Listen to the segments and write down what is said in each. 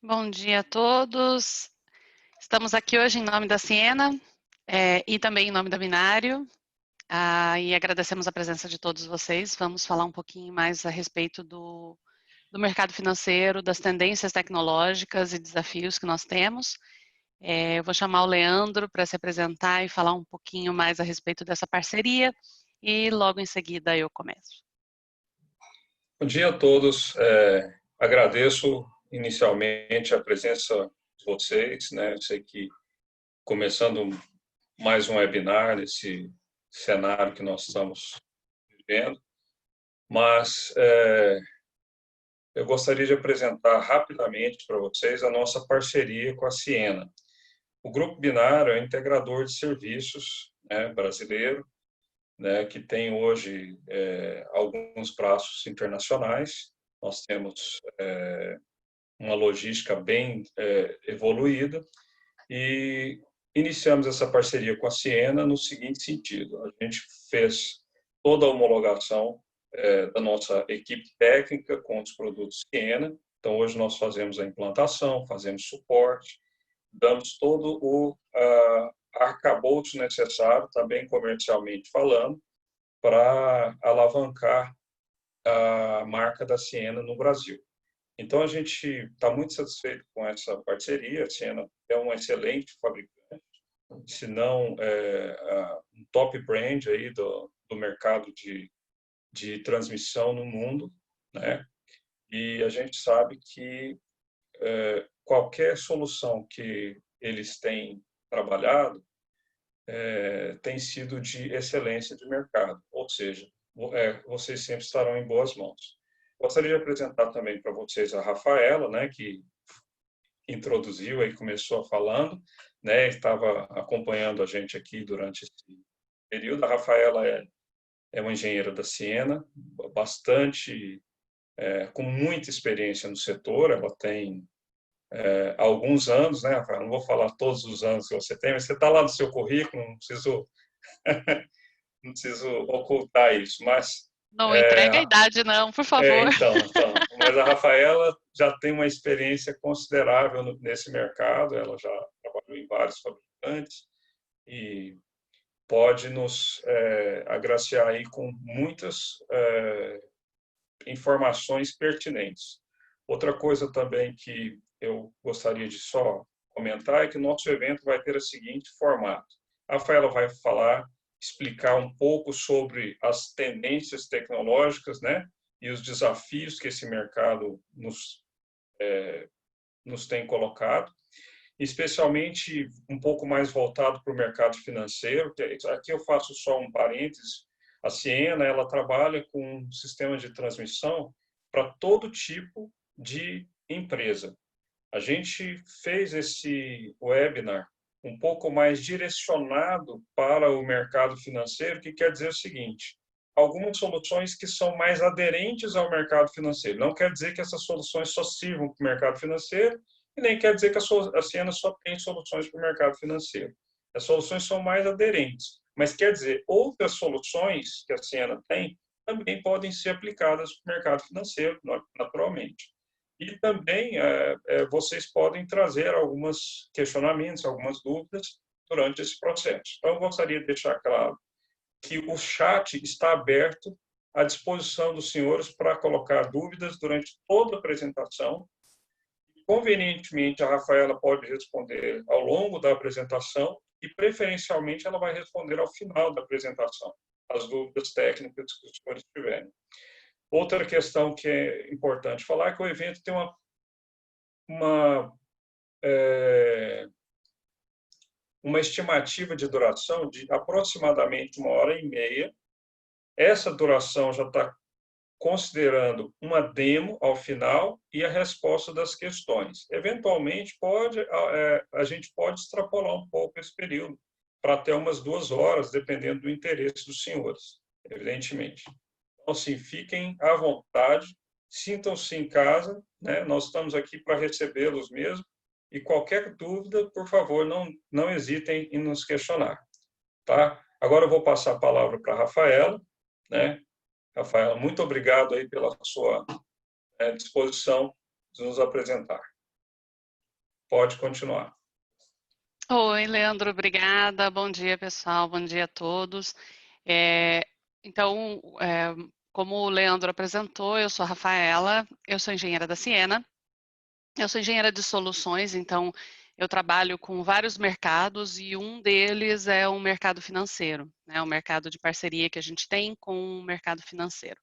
Bom dia a todos. Estamos aqui hoje em nome da Ciena e também em nome da Binário. E agradecemos a presença de todos vocês. Vamos falar um pouquinho mais a respeito do mercado financeiro, das tendências tecnológicas e desafios que nós temos. Eu vou chamar o Leandro para se apresentar e falar um pouquinho mais a respeito dessa parceria e logo em seguida eu começo. Bom dia a todos. Agradeço inicialmente a presença de vocês, né? Eu sei que começando mais um webinar nesse cenário que nós estamos vivendo, mas eu gostaria de apresentar rapidamente para vocês a nossa parceria com a Ciena. O Grupo Binário é um integrador de serviços, né, brasileiro, né, que tem hoje alguns braços internacionais. Nós temos uma logística bem evoluída e iniciamos essa parceria com a Ciena no seguinte sentido: a gente fez toda a homologação da nossa equipe técnica com os produtos Ciena. Então, hoje nós fazemos a implantação, fazemos suporte, damos todo o arcabouço necessário, também comercialmente falando, para alavancar a marca da Ciena no Brasil. Então, a gente está muito satisfeito com essa parceria. A Ciena é um excelente fabricante, se não um top brand aí do mercado de transmissão no mundo, né? E a gente sabe que qualquer solução que eles têm trabalhado tem sido de excelência de mercado, ou seja, vocês sempre estarão em boas mãos. Gostaria de apresentar também para vocês a Rafaela, né, que introduziu e começou falando, né, estava acompanhando a gente aqui durante esse período. A Rafaela é uma engenheira da Ciena, com muita experiência no setor. Ela tem alguns anos, né, Rafaela? Não vou falar todos os anos que você tem, mas você está lá no seu currículo, não preciso ocultar isso, mas Não entrega a idade não, por favor. mas a Rafaela já tem uma experiência considerável nesse mercado. Ela já trabalhou em vários fabricantes e pode nos agraciar aí com muitas informações pertinentes. Outra coisa também que eu gostaria de só comentar é que o nosso evento vai ter o seguinte formato: a Rafaela vai falar, explicar um pouco sobre as tendências tecnológicas, né, e os desafios que esse mercado nos tem colocado, especialmente um pouco mais voltado para o mercado financeiro. Aqui eu faço só um parênteses: a Ciena, ela trabalha com um sistema de transmissão para todo tipo de empresa. A gente fez esse webinar um pouco mais direcionado para o mercado financeiro, que quer dizer o seguinte: algumas soluções que são mais aderentes ao mercado financeiro. Não quer dizer que essas soluções só sirvam para o mercado financeiro, e nem quer dizer que a Ciena só tem soluções para o mercado financeiro. As soluções são mais aderentes, mas quer dizer, outras soluções que a Ciena tem também podem ser aplicadas para o mercado financeiro, naturalmente. E também vocês podem trazer alguns questionamentos, algumas dúvidas durante esse processo. Então, eu gostaria de deixar claro que o chat está aberto à disposição dos senhores para colocar dúvidas durante toda a apresentação. Convenientemente, a Rafaela pode responder ao longo da apresentação e, preferencialmente, ela vai responder ao final da apresentação as dúvidas técnicas que os senhores tiverem. Outra questão que é importante falar é que o evento tem uma estimativa de duração de aproximadamente 1h30. Essa duração já está considerando uma demo ao final e a resposta das questões. Eventualmente, a gente pode extrapolar um pouco esse período para até umas 2 horas, dependendo do interesse dos senhores, evidentemente. Então, assim, fiquem à vontade, sintam-se em casa, né? Nós estamos aqui para recebê-los mesmo, e qualquer dúvida, por favor, não hesitem em nos questionar, tá? Agora eu vou passar a palavra para a Rafaela, né? Rafaela, muito obrigado aí pela sua disposição de nos apresentar. pode continuar. Oi, Leandro, obrigada. Bom dia, pessoal. Bom dia a todos. Então, como o Leandro apresentou, eu sou a Rafaela, eu sou engenheira da Ciena. Eu sou engenheira de soluções, então eu trabalho com vários mercados e um deles é o mercado financeiro, né? O mercado de parceria que a gente tem com o mercado financeiro.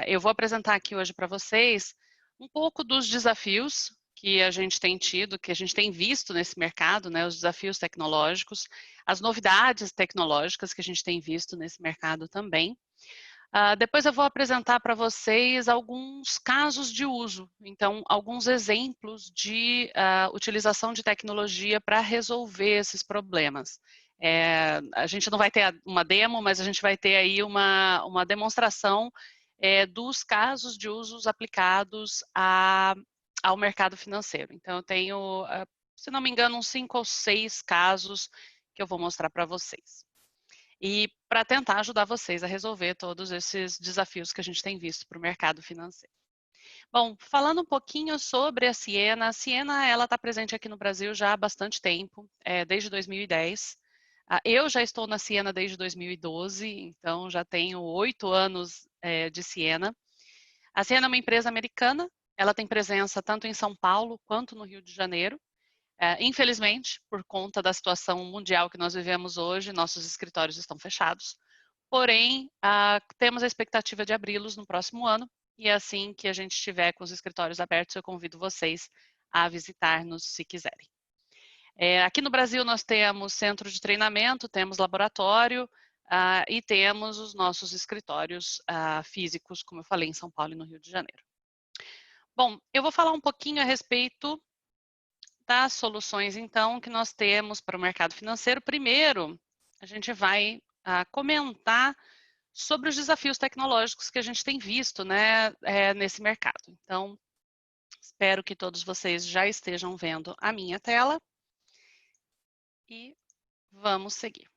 Eu vou apresentar aqui hoje para vocês um pouco dos desafios que a gente tem tido, que a gente tem visto nesse mercado, né? Os desafios tecnológicos, as novidades tecnológicas que a gente tem visto nesse mercado também. Depois eu vou apresentar para vocês alguns casos de uso, então alguns exemplos de utilização de tecnologia para resolver esses problemas. A gente não vai ter uma demo, mas a gente vai ter aí uma demonstração dos casos de usos aplicados ao mercado financeiro. Então eu tenho, se não me engano, uns 5 ou 6 casos que eu vou mostrar para vocês. E para tentar ajudar vocês a resolver todos esses desafios que a gente tem visto para o mercado financeiro. Bom, falando um pouquinho sobre a Ciena ela está presente aqui no Brasil já há bastante tempo, desde 2010. Eu já estou na Ciena desde 2012, então já tenho 8 anos de Ciena. A Ciena é uma empresa americana, ela tem presença tanto em São Paulo quanto no Rio de Janeiro. Infelizmente, por conta da situação mundial que nós vivemos hoje, nossos escritórios estão fechados. Porém, temos a expectativa de abri-los no próximo ano. E assim que a gente estiver com os escritórios abertos, eu convido vocês a visitar-nos se quiserem. Aqui no Brasil nós temos centro de treinamento, temos laboratório e temos os nossos escritórios físicos, como eu falei, em São Paulo e no Rio de Janeiro. Bom, eu vou falar um pouquinho a respeito das soluções, então, que nós temos para o mercado financeiro. Primeiro, a gente vai comentar sobre os desafios tecnológicos que a gente tem visto, né, nesse mercado. Então, espero que todos vocês já estejam vendo a minha tela. E vamos seguir.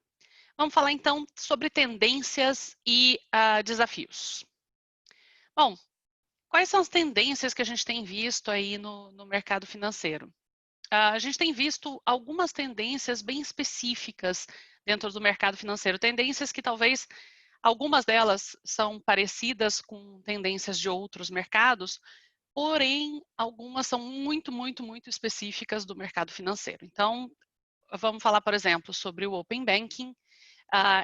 Vamos falar, então, sobre tendências e desafios. Bom, quais são as tendências que a gente tem visto aí no mercado financeiro? A gente tem visto algumas tendências bem específicas dentro do mercado financeiro, tendências que talvez algumas delas são parecidas com tendências de outros mercados, porém algumas são muito, muito, muito específicas do mercado financeiro. Então, vamos falar, por exemplo, sobre o Open Banking.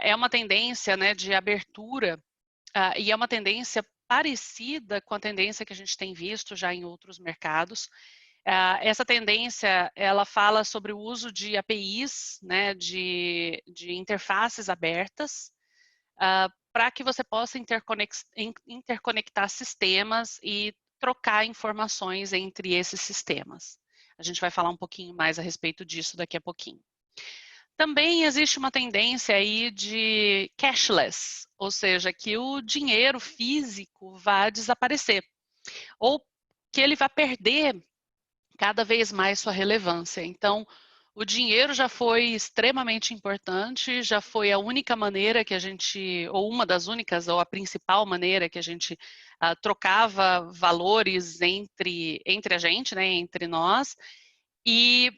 É uma tendência, né, de abertura e é uma tendência parecida com a tendência que a gente tem visto já em outros mercados. Essa tendência, ela fala sobre o uso de APIs, né, de interfaces abertas, para que você possa interconectar sistemas e trocar informações entre esses sistemas. A gente vai falar um pouquinho mais a respeito disso daqui a pouquinho. Também existe uma tendência aí de cashless, ou seja, que o dinheiro físico vai desaparecer, ou que ele vai perder cada vez mais sua relevância. Então, o dinheiro já foi extremamente importante, já foi a única maneira que a gente, ou uma das únicas, ou a principal maneira que a gente trocava valores entre a gente, né, entre nós. E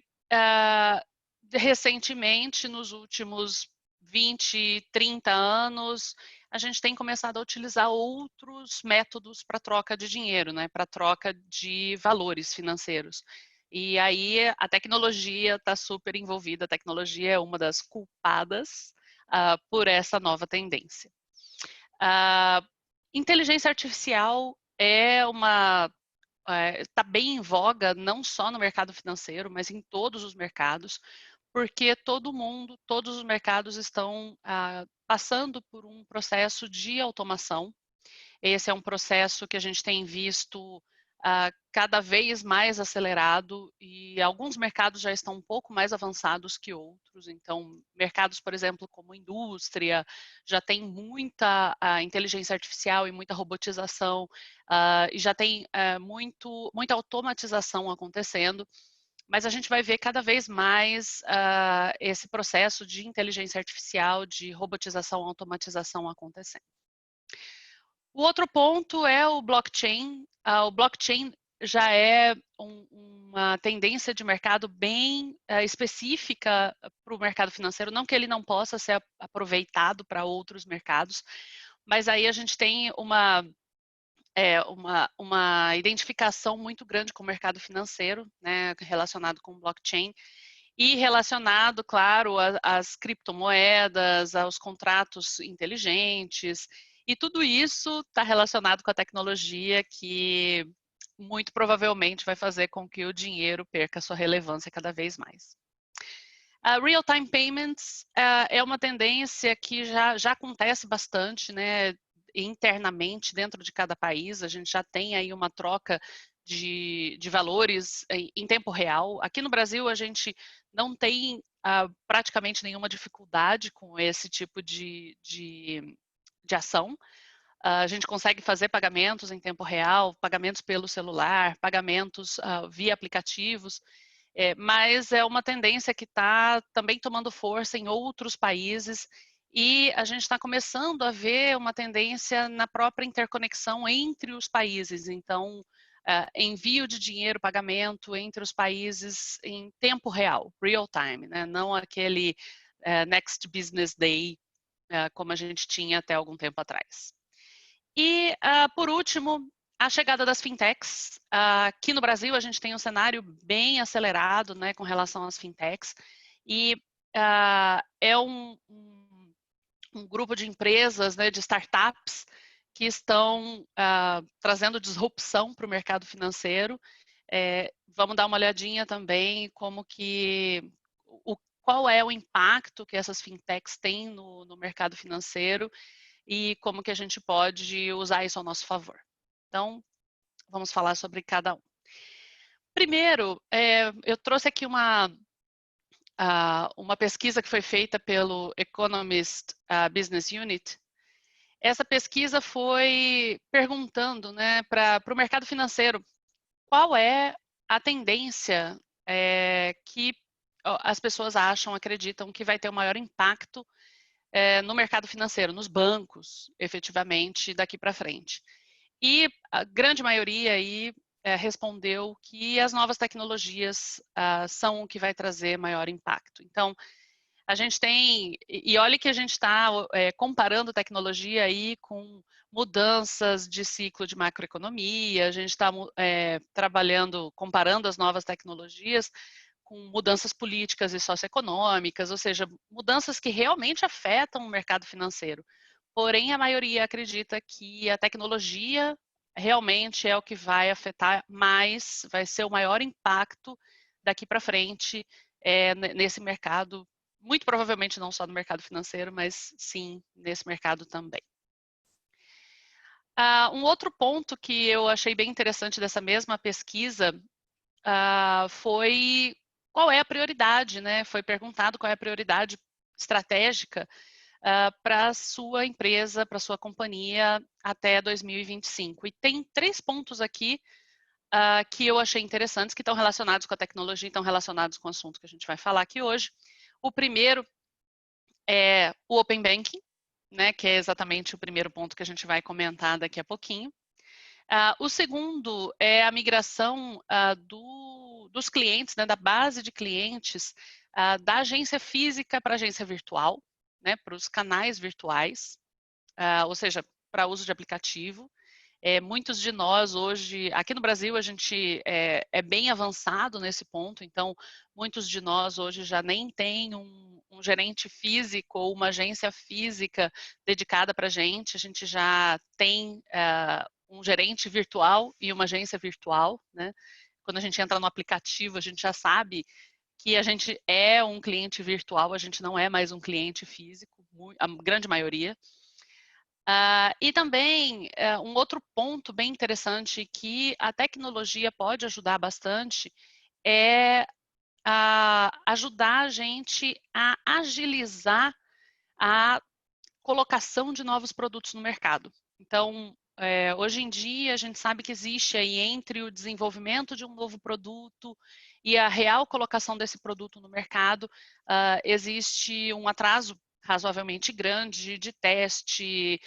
recentemente, nos últimos 20, 30 anos, a gente tem começado a utilizar outros métodos para troca de dinheiro, né, para troca de valores financeiros. E aí a tecnologia está super envolvida, a tecnologia é uma das culpadas por essa nova tendência. Inteligência artificial está bem em voga, não só no mercado financeiro, mas em todos os mercados, porque todos os mercados estão passando por um processo de automação. Esse é um processo que a gente tem visto cada vez mais acelerado e alguns mercados já estão um pouco mais avançados que outros. Então, mercados, por exemplo, como indústria, já tem muita inteligência artificial e muita robotização e já tem muita automatização acontecendo. Mas a gente vai ver cada vez mais esse processo de inteligência artificial, de robotização, automatização acontecendo. O outro ponto é o blockchain. O blockchain já é uma tendência de mercado bem específica para o mercado financeiro, não que ele não possa ser aproveitado para outros mercados, mas aí a gente tem uma identificação muito grande com o mercado financeiro, né, relacionado com blockchain, e relacionado, claro, às criptomoedas, aos contratos inteligentes, e tudo isso está relacionado com a tecnologia que muito provavelmente vai fazer com que o dinheiro perca sua relevância cada vez mais. Real-time payments é uma tendência que já acontece bastante, né, internamente dentro de cada país. A gente já tem aí uma troca de valores em tempo real. Aqui no Brasil, a gente não tem praticamente nenhuma dificuldade com esse tipo de ação. A gente consegue fazer pagamentos em tempo real, pagamentos pelo celular, pagamentos via aplicativos, mas é uma tendência que está também tomando força em outros países e a gente está começando a ver uma tendência na própria interconexão entre os países. Então, envio de dinheiro, pagamento entre os países em tempo real, real time, né? Não aquele next business day, como a gente tinha até algum tempo atrás. E, por último, a chegada das fintechs. Aqui no Brasil, a gente tem um cenário bem acelerado, né, com relação às fintechs, e é um grupo de empresas, né, de startups, que estão trazendo disrupção para o mercado financeiro. Vamos dar uma olhadinha também qual é o impacto que essas fintechs têm no mercado financeiro e como que a gente pode usar isso ao nosso favor. Então, vamos falar sobre cada um. Primeiro, eu trouxe aqui uma pesquisa que foi feita pelo Economist Business Unit. Essa pesquisa foi perguntando, né, para o mercado financeiro qual é a tendência que as pessoas acreditam que vai ter o maior impacto no mercado financeiro, nos bancos, efetivamente, daqui para frente. E a grande maioria aí respondeu que as novas tecnologias são o que vai trazer maior impacto. Então, a gente tem, e olha que a gente está comparando tecnologia aí com mudanças de ciclo de macroeconomia, a gente está comparando as novas tecnologias com mudanças políticas e socioeconômicas, ou seja, mudanças que realmente afetam o mercado financeiro. Porém, a maioria acredita que a tecnologia realmente é o que vai afetar mais, vai ser o maior impacto daqui para frente nesse mercado, muito provavelmente não só no mercado financeiro, mas sim nesse mercado também. Um outro ponto que eu achei bem interessante dessa mesma pesquisa foi qual é a prioridade, né? Foi perguntado qual é a prioridade estratégica para a sua empresa, para a sua companhia até 2025. E tem 3 pontos aqui que eu achei interessantes, que estão relacionados com a tecnologia, estão relacionados com o assunto que a gente vai falar aqui hoje. O primeiro é o Open Banking, né, que é exatamente o primeiro ponto que a gente vai comentar daqui a pouquinho. O segundo é a migração dos clientes, né, da base de clientes, da agência física para a agência virtual, né, para os canais virtuais, ou seja, para uso de aplicativo. Muitos de nós hoje, aqui no Brasil, a gente é bem avançado nesse ponto, então muitos de nós hoje já nem tem um gerente físico ou uma agência física dedicada para a gente já tem um gerente virtual e uma agência virtual, né? Quando a gente entra no aplicativo, a gente já sabe que a gente é um cliente virtual, a gente não é mais um cliente físico, a grande maioria. E também, um outro ponto bem interessante que a tecnologia pode ajudar bastante é ajudar a gente a agilizar a colocação de novos produtos no mercado. Então, hoje em dia, a gente sabe que existe aí entre o desenvolvimento de um novo produto e a real colocação desse produto no mercado, existe um atraso razoavelmente grande de teste,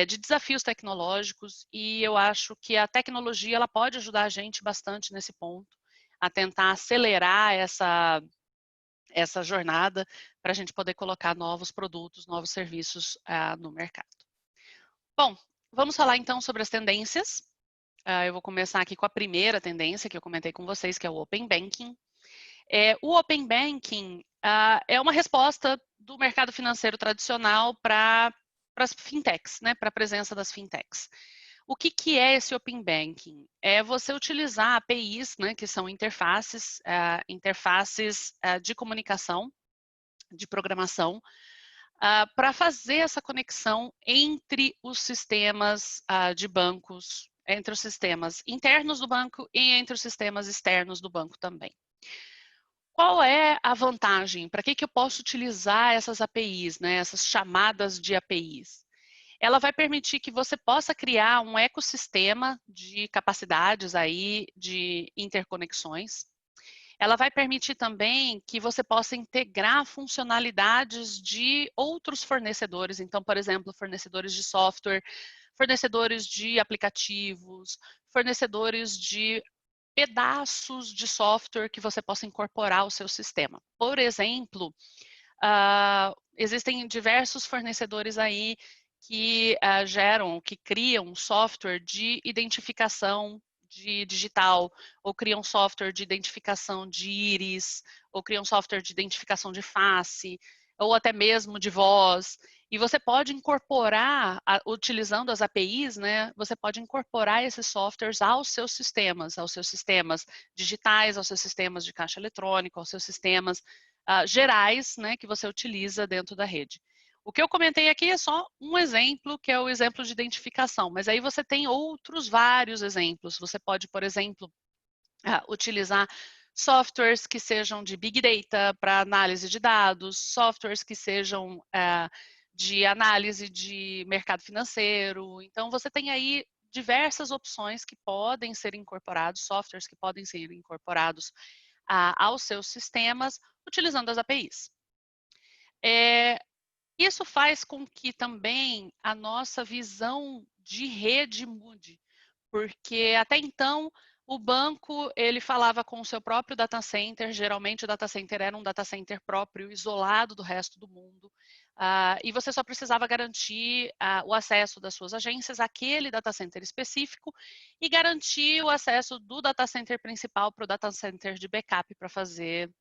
de desafios tecnológicos, e eu acho que a tecnologia ela pode ajudar a gente bastante nesse ponto, a tentar acelerar essa jornada para a gente poder colocar novos produtos, novos serviços no mercado. Bom, vamos falar então sobre as tendências. Eu vou começar aqui com a primeira tendência que eu comentei com vocês, que é o Open Banking. O Open Banking é uma resposta do mercado financeiro tradicional para as fintechs, né, para a presença das fintechs. O que é esse Open Banking? É você utilizar APIs, né, que são interfaces de comunicação, de programação, para fazer essa conexão entre os sistemas de bancos, entre os sistemas internos do banco e entre os sistemas externos do banco também. Qual é a vantagem? Para que eu posso utilizar essas APIs, né, essas chamadas de APIs? Ela vai permitir que você possa criar um ecossistema de capacidades aí, de interconexões. Ela vai permitir também que você possa integrar funcionalidades de outros fornecedores. Então, por exemplo, fornecedores de software, fornecedores de aplicativos, fornecedores de pedaços de software que você possa incorporar ao seu sistema. Por exemplo, existem diversos fornecedores aí que que criam software de identificação de digital, ou criam software de identificação de íris, ou criam software de identificação de face, ou até mesmo de voz. E você pode incorporar, utilizando as APIs, né, você pode incorporar esses softwares aos seus sistemas digitais, aos seus sistemas de caixa eletrônico, aos seus sistemas gerais, né, que você utiliza dentro da rede. O que eu comentei aqui é só um exemplo, que é o exemplo de identificação, mas aí você tem outros vários exemplos. Você pode, por exemplo, utilizar softwares que sejam de Big Data para análise de dados, softwares que sejam de análise de mercado financeiro. Então, você tem aí diversas opções que podem ser incorporados, softwares que podem ser incorporados aos seus sistemas, utilizando as APIs. Isso faz com que também a nossa visão de rede mude, porque até então o banco ele falava com o seu próprio data center, geralmente o data center era um data center próprio, isolado do resto do mundo, e você só precisava garantir o acesso das suas agências àquele data center específico e garantir o acesso do data center principal para o data center de backup para fazer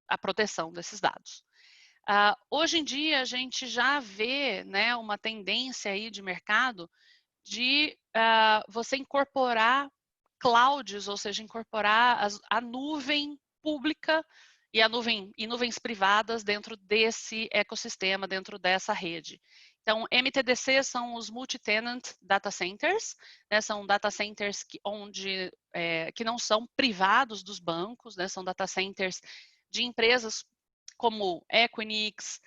a proteção desses dados. Hoje em dia, a gente já vê, né, uma tendência aí de mercado de você incorporar clouds, ou seja, incorporar a nuvem pública e nuvens privadas dentro desse ecossistema, dentro dessa rede. Então, MTDC são os multi-tenant data centers, né, são data centers que não são privados dos bancos, né, são data centers de empresas como Equinix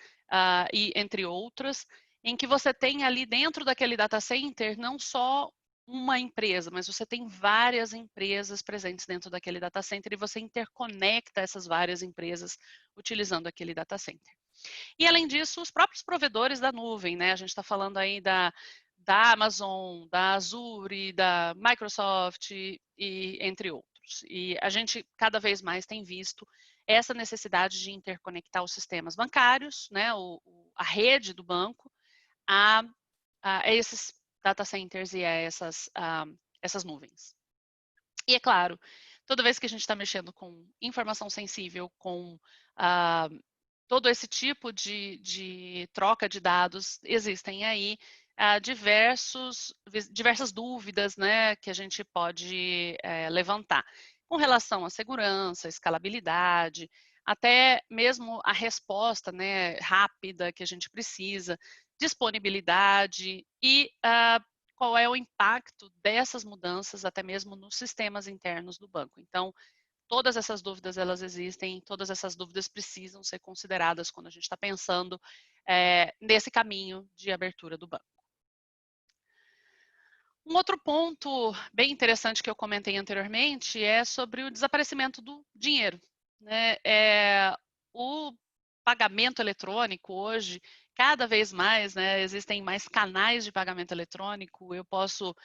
e entre outras, em que você tem ali dentro daquele data center não só uma empresa, mas você tem várias empresas presentes dentro daquele data center e você interconecta essas várias empresas utilizando aquele data center. E além disso, os próprios provedores da nuvem, né? A gente está falando aí da Amazon, da Azure, da Microsoft e entre outros. E a gente cada vez mais tem visto essa necessidade de interconectar os sistemas bancários, né? A rede do banco a esses data centers e a essas nuvens. E é claro, toda vez que a gente está mexendo com informação sensível, com todo esse tipo de troca de dados, existem aí diversas dúvidas, né, que a gente pode levantar com relação à segurança, escalabilidade, até mesmo a resposta, né, rápida que a gente precisa, disponibilidade e qual é o impacto dessas mudanças até mesmo nos sistemas internos do banco. Então, todas essas dúvidas, elas existem, todas essas dúvidas precisam ser consideradas quando a gente está pensando nesse caminho de abertura do banco. Um outro ponto bem interessante que eu comentei anteriormente é sobre o desaparecimento do dinheiro, né? O pagamento eletrônico hoje, cada vez mais, né, existem mais canais de pagamento eletrônico, eu posso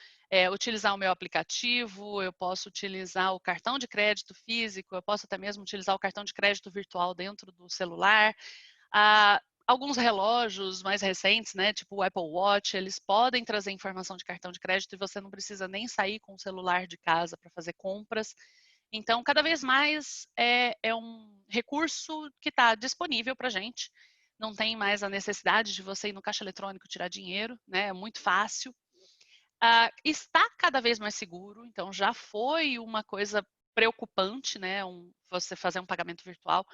utilizar o meu aplicativo, eu posso utilizar o cartão de crédito físico, eu posso até mesmo utilizar o cartão de crédito virtual dentro do celular. Alguns relógios mais recentes, né, tipo o Apple Watch, eles podem trazer informação de cartão de crédito e você não precisa nem sair com o celular de casa para fazer compras. Então, cada vez mais é um recurso que está disponível para a gente. Não tem mais a necessidade de você ir no caixa eletrônico tirar dinheiro, né? É muito fácil. Está cada vez mais seguro, então já foi uma coisa preocupante, né? Você fazer um pagamento virtual.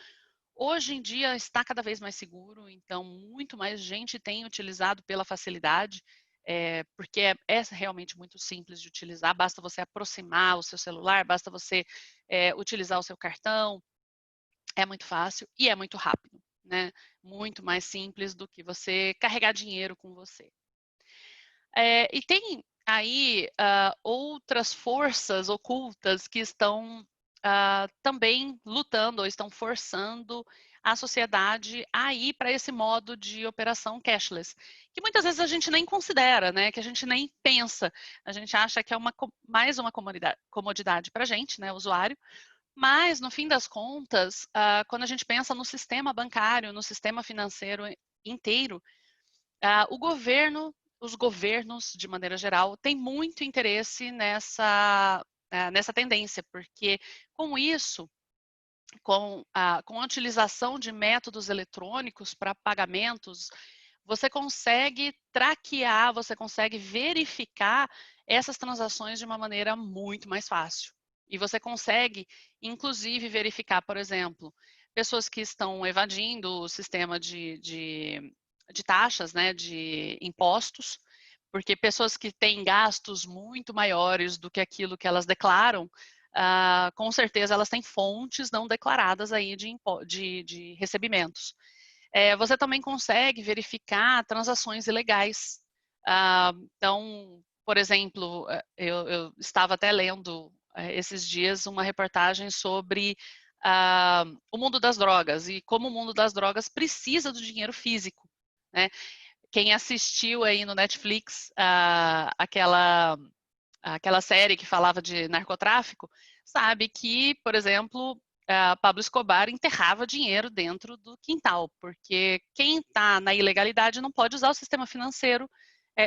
Hoje em dia está cada vez mais seguro, então muito mais gente tem utilizado pela facilidade, porque é realmente muito simples de utilizar, basta você aproximar o seu celular, basta você utilizar o seu cartão, é muito fácil e é muito rápido, né? Muito mais simples do que você carregar dinheiro com você. E tem aí outras forças ocultas que estão também lutando ou estão forçando a sociedade a ir para esse modo de operação cashless, que muitas vezes a gente nem considera, né? Que a gente nem pensa. A gente acha que é mais uma comodidade para a gente, né, usuário, mas no fim das contas, quando a gente pensa no sistema bancário, no sistema financeiro inteiro, os governos, de maneira geral, têm muito interesse nessa tendência, porque com isso, com a utilização de métodos eletrônicos para pagamentos, você consegue traquear, você consegue verificar essas transações de uma maneira muito mais fácil. E você consegue, inclusive, verificar, por exemplo, pessoas que estão evadindo o sistema de taxas, né, de impostos, porque pessoas que têm gastos muito maiores do que aquilo que elas declaram, com certeza elas têm fontes não declaradas aí de recebimentos. Você também consegue verificar transações ilegais. Então, por exemplo, eu estava até lendo esses dias uma reportagem sobre o mundo das drogas e como o mundo das drogas precisa do dinheiro físico, né? Quem assistiu aí no Netflix aquela série que falava de narcotráfico, sabe que, por exemplo, Pablo Escobar enterrava dinheiro dentro do quintal, porque quem está na ilegalidade não pode usar o sistema financeiro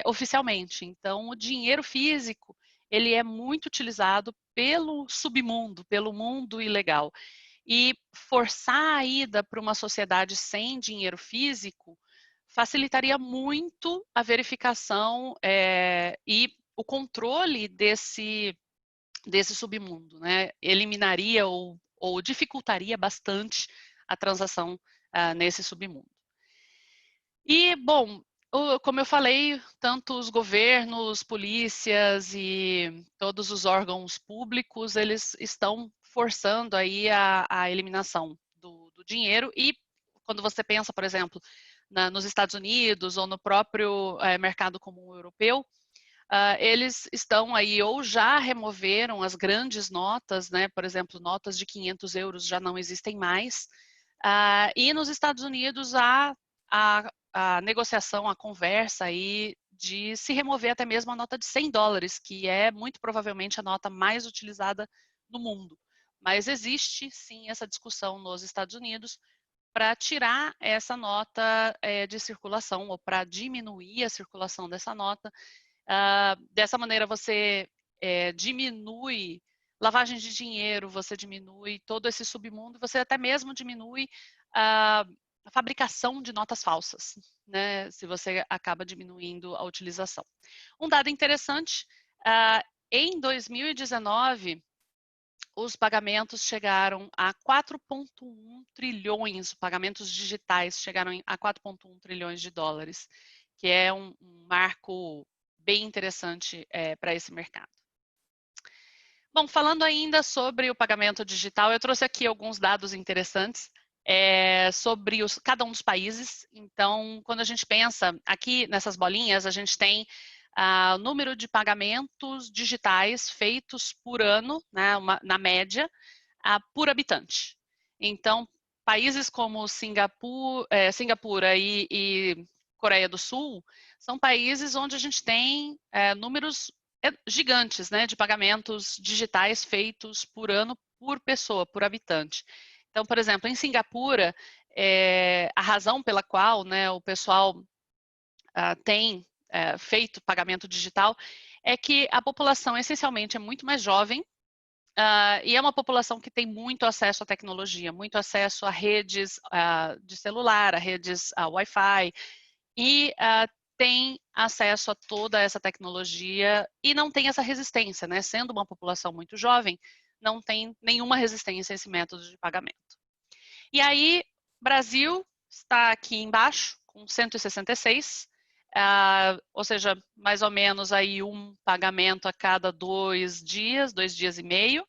oficialmente. Então, o dinheiro físico, ele é muito utilizado pelo submundo, pelo mundo ilegal. E forçar a ida para uma sociedade sem dinheiro físico facilitaria muito a verificação e o controle desse submundo, né? Eliminaria ou dificultaria bastante a transação nesse submundo. E, bom, como eu falei, tanto os governos, polícias e todos os órgãos públicos, eles estão forçando aí a eliminação do dinheiro e quando você pensa, por exemplo, nos Estados Unidos ou no próprio mercado comum europeu, eles estão aí ou já removeram as grandes notas, né? Por exemplo, notas de 500 euros já não existem mais. E nos Estados Unidos a negociação, a conversa aí de se remover até mesmo a nota de 100 dólares, que é muito provavelmente a nota mais utilizada no mundo. Mas existe sim essa discussão nos Estados Unidos para tirar essa nota de circulação ou para diminuir a circulação dessa nota. Dessa maneira você diminui lavagem de dinheiro, você diminui todo esse submundo, você até mesmo diminui a fabricação de notas falsas, né? Se você acaba diminuindo a utilização. Um dado interessante, em 2019, os pagamentos chegaram a 4,1 trilhões, pagamentos digitais chegaram a 4,1 trilhões de dólares, que é um marco bem interessante para esse mercado. Bom, falando ainda sobre o pagamento digital, eu trouxe aqui alguns dados interessantes sobre cada um dos países. Então, quando a gente pensa aqui nessas bolinhas, a gente tem o número de pagamentos digitais feitos por ano, né, na média, por habitante. Então, países como Singapura e Coreia do Sul, são países onde a gente tem números gigantes, né, de pagamentos digitais feitos por ano, por pessoa, por habitante. Então, por exemplo, em Singapura, a razão pela qual, né, o pessoal tem feito pagamento digital é que a população essencialmente é muito mais jovem, e é uma população que tem muito acesso à tecnologia, muito acesso a redes de celular, a redes Wi-Fi, e tem acesso a toda essa tecnologia e não tem essa resistência, né? Sendo uma população muito jovem, não tem nenhuma resistência a esse método de pagamento. E aí, Brasil está aqui embaixo, com 166, ou seja, mais ou menos aí um pagamento a cada 2 dias e meio.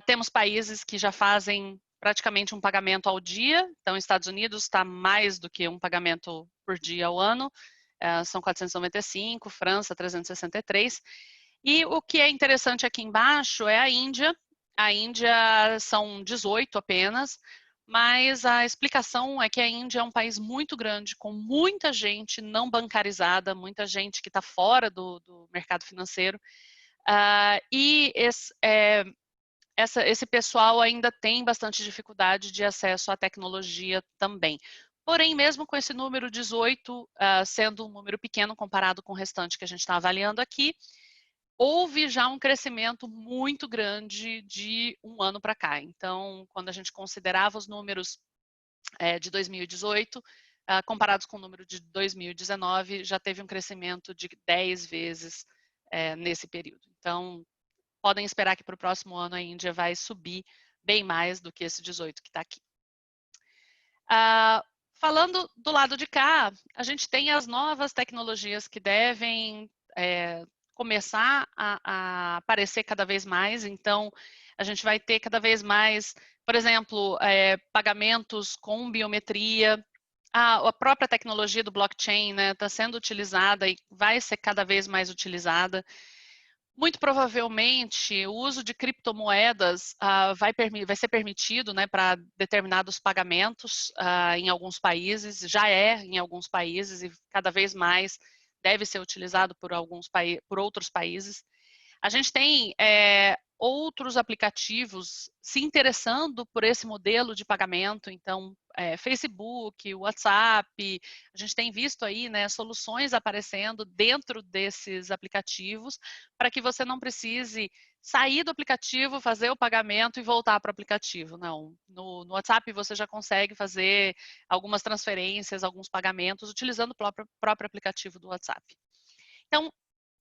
Temos países que já fazem praticamente um pagamento ao dia, então Estados Unidos está mais do que um pagamento por dia ao ano, são 495, França 363, e o que é interessante aqui embaixo é a Índia são 18 apenas, mas a explicação é que a Índia é um país muito grande, com muita gente não bancarizada, muita gente que está fora do mercado financeiro, e esse pessoal ainda tem bastante dificuldade de acesso à tecnologia também. Porém, mesmo com esse número 18, sendo um número pequeno comparado com o restante que a gente está avaliando aqui, houve já um crescimento muito grande de um ano para cá. Então, quando a gente considerava os números de 2018, comparados com o número de 2019, já teve um crescimento de 10 vezes nesse período. Então, podem esperar que para o próximo ano a Índia vai subir bem mais do que esse 18 que está aqui. Falando do lado de cá, a gente tem as novas tecnologias que devem começar a aparecer cada vez mais. Então, a gente vai ter cada vez mais, por exemplo, pagamentos com biometria. A própria tecnologia do blockchain está sendo utilizada e vai ser cada vez mais utilizada. Muito provavelmente, o uso de criptomoedas vai ser permitido, né, para determinados pagamentos em alguns países, já é em alguns países e cada vez mais deve ser utilizado por outros países. A gente tem outros aplicativos se interessando por esse modelo de pagamento, então Facebook, WhatsApp, a gente tem visto aí, né, soluções aparecendo dentro desses aplicativos para que você não precise sair do aplicativo, fazer o pagamento e voltar para o aplicativo. Não, no WhatsApp você já consegue fazer algumas transferências, alguns pagamentos utilizando o próprio aplicativo do WhatsApp. Então,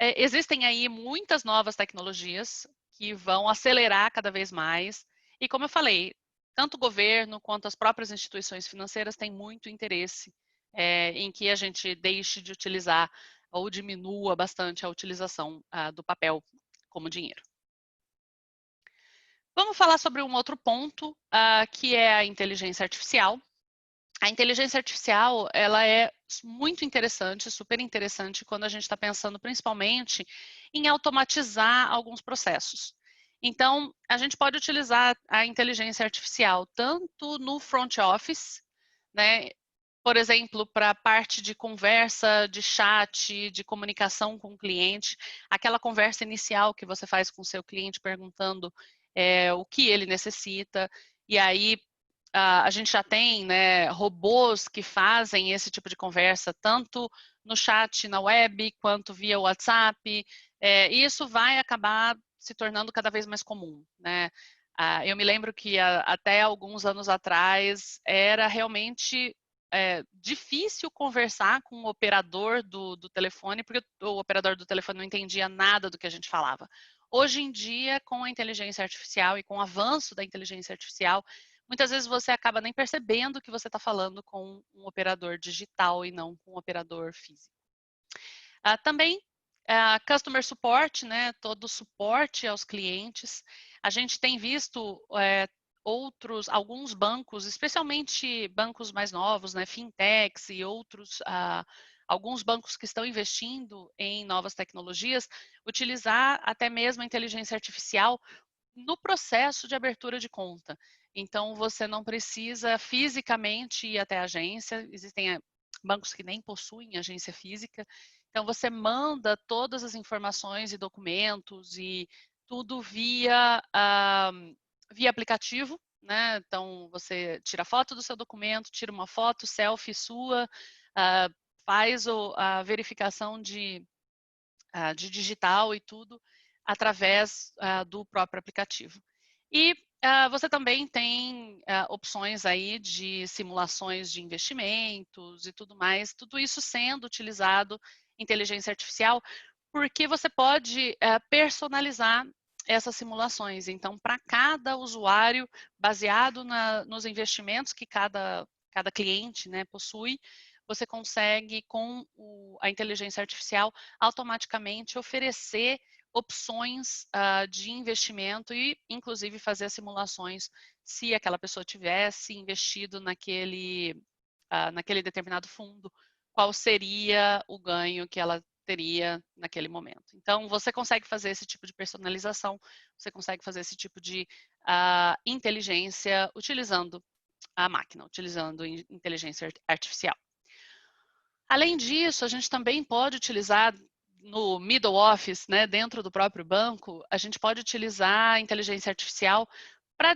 existem aí muitas novas tecnologias que vão acelerar cada vez mais. E como eu falei, tanto o governo quanto as próprias instituições financeiras têm muito interesse em que a gente deixe de utilizar ou diminua bastante a utilização do papel como dinheiro. Vamos falar sobre um outro ponto, que é a inteligência artificial. A inteligência artificial, ela é muito interessante, super interessante, quando a gente está pensando principalmente em automatizar alguns processos. Então, a gente pode utilizar a inteligência artificial tanto no front office, né, por exemplo, para a parte de conversa, de chat, de comunicação com o cliente, aquela conversa inicial que você faz com o seu cliente perguntando o que ele necessita, e aí a gente já tem, né, robôs que fazem esse tipo de conversa, tanto no chat, na web, quanto via WhatsApp, e isso vai acabar se tornando cada vez mais comum, né? Eu me lembro que até alguns anos atrás era realmente difícil conversar com o operador do telefone, porque o operador do telefone não entendia nada do que a gente falava. Hoje em dia, com a inteligência artificial e com o avanço da inteligência artificial, muitas vezes você acaba nem percebendo que você está falando com um operador digital e não com um operador físico. Também, customer support, né, todo o suporte aos clientes. A gente tem visto alguns bancos, especialmente bancos mais novos, né, fintechs e outros, alguns bancos que estão investindo em novas tecnologias, utilizar até mesmo a inteligência artificial no processo de abertura de conta. Então, você não precisa fisicamente ir até a agência, existem bancos que nem possuem agência física. Então, você manda todas as informações e documentos e tudo via aplicativo, né? Então, você tira foto do seu documento, tira uma foto, selfie sua, faz a verificação de digital e tudo através do próprio aplicativo. E você também tem opções aí de simulações de investimentos e tudo mais, tudo isso sendo utilizado inteligência artificial, porque você pode personalizar essas simulações. Então, para cada usuário, baseado nos investimentos que cada cliente, né, possui, você consegue, com a inteligência artificial, automaticamente oferecer opções de investimento e, inclusive, fazer simulações se aquela pessoa tivesse investido naquele determinado fundo, qual seria o ganho que ela teria naquele momento. Então, você consegue fazer esse tipo de personalização, você consegue fazer esse tipo de inteligência utilizando a máquina, utilizando inteligência artificial. Além disso, a gente também pode utilizar no middle office, né, dentro do próprio banco, a gente pode utilizar a inteligência artificial para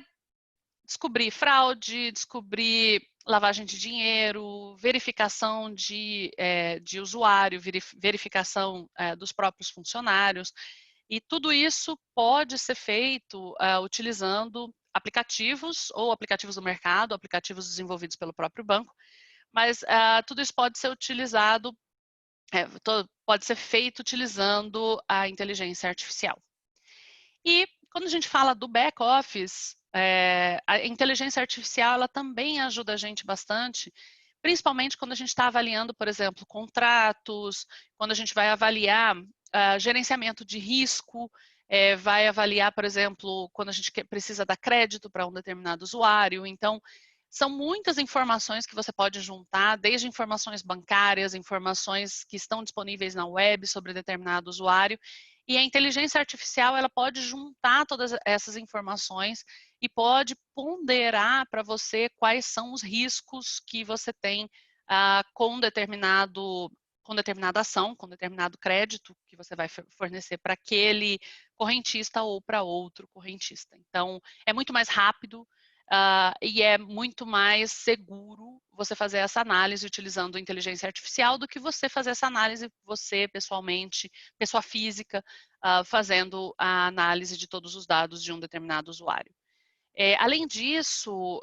descobrir fraude, descobrir lavagem de dinheiro, verificação de usuário, verificação dos próprios funcionários. E tudo isso pode ser feito utilizando aplicativos ou aplicativos do mercado, aplicativos desenvolvidos pelo próprio banco, mas tudo isso pode ser utilizado, pode ser feito utilizando a inteligência artificial. E quando a gente fala do back-office, a inteligência artificial ela também ajuda a gente bastante, principalmente quando a gente está avaliando, por exemplo, contratos, quando a gente vai avaliar gerenciamento de risco, vai avaliar, por exemplo, quando a gente precisa dar crédito para um determinado usuário. Então, são muitas informações que você pode juntar, desde informações bancárias, informações que estão disponíveis na web sobre determinado usuário, e a inteligência artificial ela pode juntar todas essas informações e pode ponderar para você quais são os riscos que você tem com determinada ação, com determinado crédito que você vai fornecer para aquele correntista ou para outro correntista. Então, é muito mais rápido e é muito mais seguro você fazer essa análise utilizando inteligência artificial do que você fazer essa análise você pessoalmente, pessoa física, fazendo a análise de todos os dados de um determinado usuário. Além disso,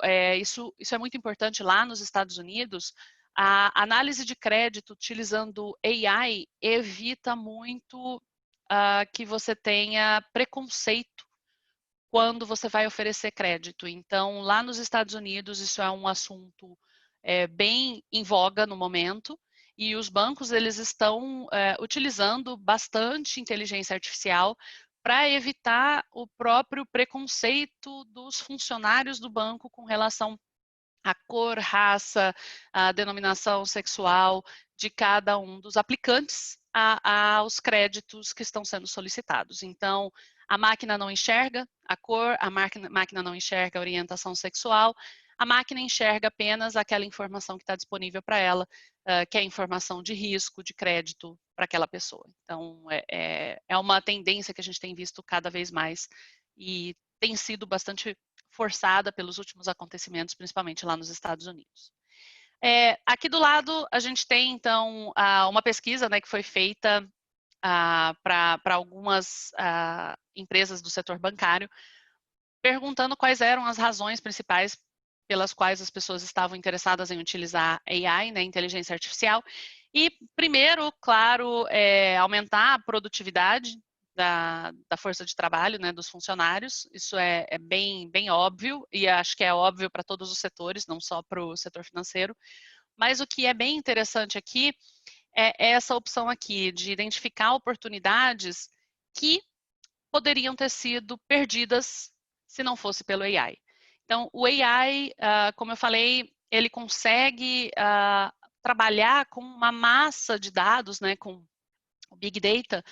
isso é muito importante lá nos Estados Unidos, a análise de crédito utilizando AI evita muito que você tenha preconceito quando você vai oferecer crédito. Então, lá nos Estados Unidos, isso é um assunto bem em voga no momento, e os bancos eles estão utilizando bastante inteligência artificial para evitar o próprio preconceito dos funcionários do banco com relação à cor, raça, à denominação sexual de cada um dos aplicantes aos créditos que estão sendo solicitados. Então, a máquina não enxerga a cor, a máquina não enxerga a orientação sexual, a máquina enxerga apenas aquela informação que está disponível para ela, que é a informação de risco, de crédito para aquela pessoa. Então, é uma tendência que a gente tem visto cada vez mais e tem sido bastante forçada pelos últimos acontecimentos, principalmente lá nos Estados Unidos. Aqui do lado, a gente tem, então, uma pesquisa, né, que foi feita para algumas empresas do setor bancário, perguntando quais eram as razões principais pelas quais as pessoas estavam interessadas em utilizar AI, né, inteligência artificial. E, primeiro, claro, aumentar a produtividade da força de trabalho, né, dos funcionários. Isso é bem óbvio, e acho que é óbvio para todos os setores, não só para o setor financeiro. Mas o que é bem interessante aqui é essa opção aqui de identificar oportunidades que poderiam ter sido perdidas se não fosse pelo AI. Então, o AI, como eu falei, ele consegue trabalhar com uma massa de dados, né, com o Big Data,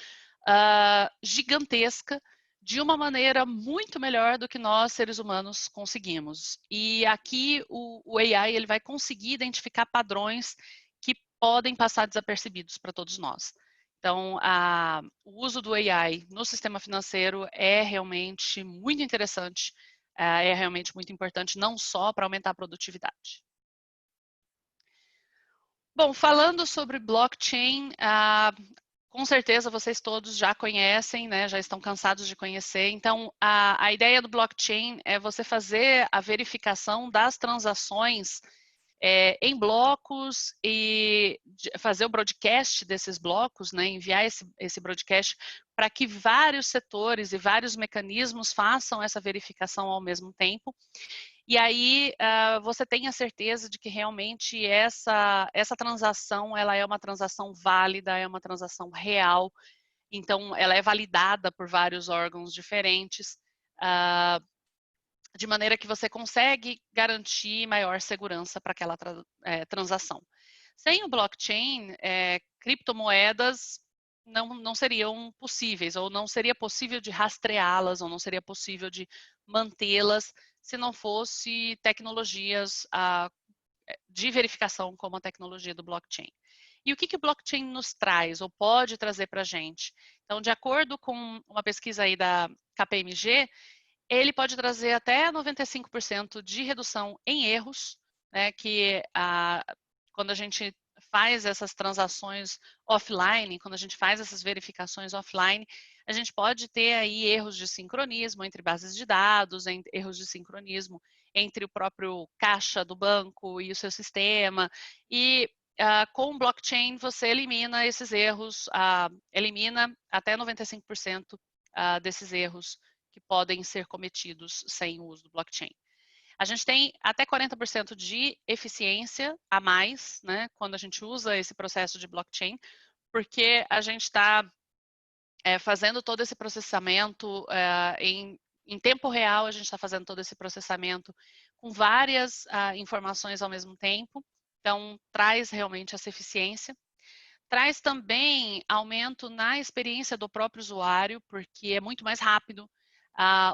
gigantesca, de uma maneira muito melhor do que nós, seres humanos, conseguimos. E aqui o AI ele vai conseguir identificar padrões que podem passar desapercebidos para todos nós. Então, o uso do AI no sistema financeiro é realmente muito interessante, é realmente muito importante, não só para aumentar a produtividade. Bom, falando sobre blockchain, com certeza vocês todos já conhecem, né, já estão cansados de conhecer. Então, a ideia do blockchain é você fazer a verificação das transações em blocos e fazer o broadcast desses blocos, né, enviar esse broadcast para que vários setores e vários mecanismos façam essa verificação ao mesmo tempo. E aí você tem a certeza de que realmente essa transação ela é uma transação válida, é uma transação real, então ela é validada por vários órgãos diferentes, de maneira que você consegue garantir maior segurança para aquela transação. Sem o blockchain, criptomoedas não seriam possíveis, ou não seria possível de rastreá-las, ou não seria possível de mantê-las se não fosse tecnologias de verificação como a tecnologia do blockchain. E o que o blockchain nos traz, ou pode trazer para a gente? Então, de acordo com uma pesquisa aí da KPMG, ele pode trazer até 95% de redução em erros, né, que quando a gente faz essas transações offline, quando a gente faz essas verificações offline, a gente pode ter aí erros de sincronismo entre bases de dados, erros de sincronismo entre o próprio caixa do banco e o seu sistema, e com o blockchain você elimina esses erros, elimina até 95% desses erros que podem ser cometidos sem o uso do blockchain. A gente tem até 40% de eficiência a mais, né, quando a gente usa esse processo de blockchain, porque a gente está fazendo todo esse processamento em tempo real, a gente está fazendo todo esse processamento com várias informações ao mesmo tempo, então traz realmente essa eficiência. Traz também aumento na experiência do próprio usuário, porque é muito mais rápido.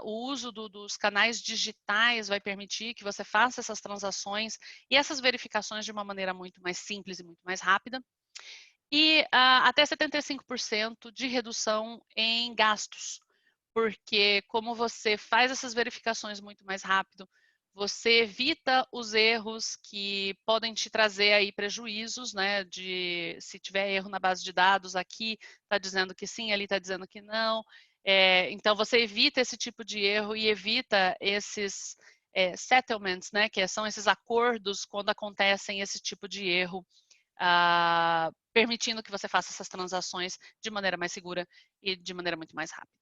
O uso dos canais digitais vai permitir que você faça essas transações e essas verificações de uma maneira muito mais simples e muito mais rápida. E até 75% de redução em gastos, porque como você faz essas verificações muito mais rápido, você evita os erros que podem te trazer aí prejuízos, né, de se tiver erro na base de dados, aqui está dizendo que sim, ali está dizendo que não, então você evita esse tipo de erro e evita esses settlements, né, que são esses acordos quando acontecem esse tipo de erro, permitindo que você faça essas transações de maneira mais segura e de maneira muito mais rápida.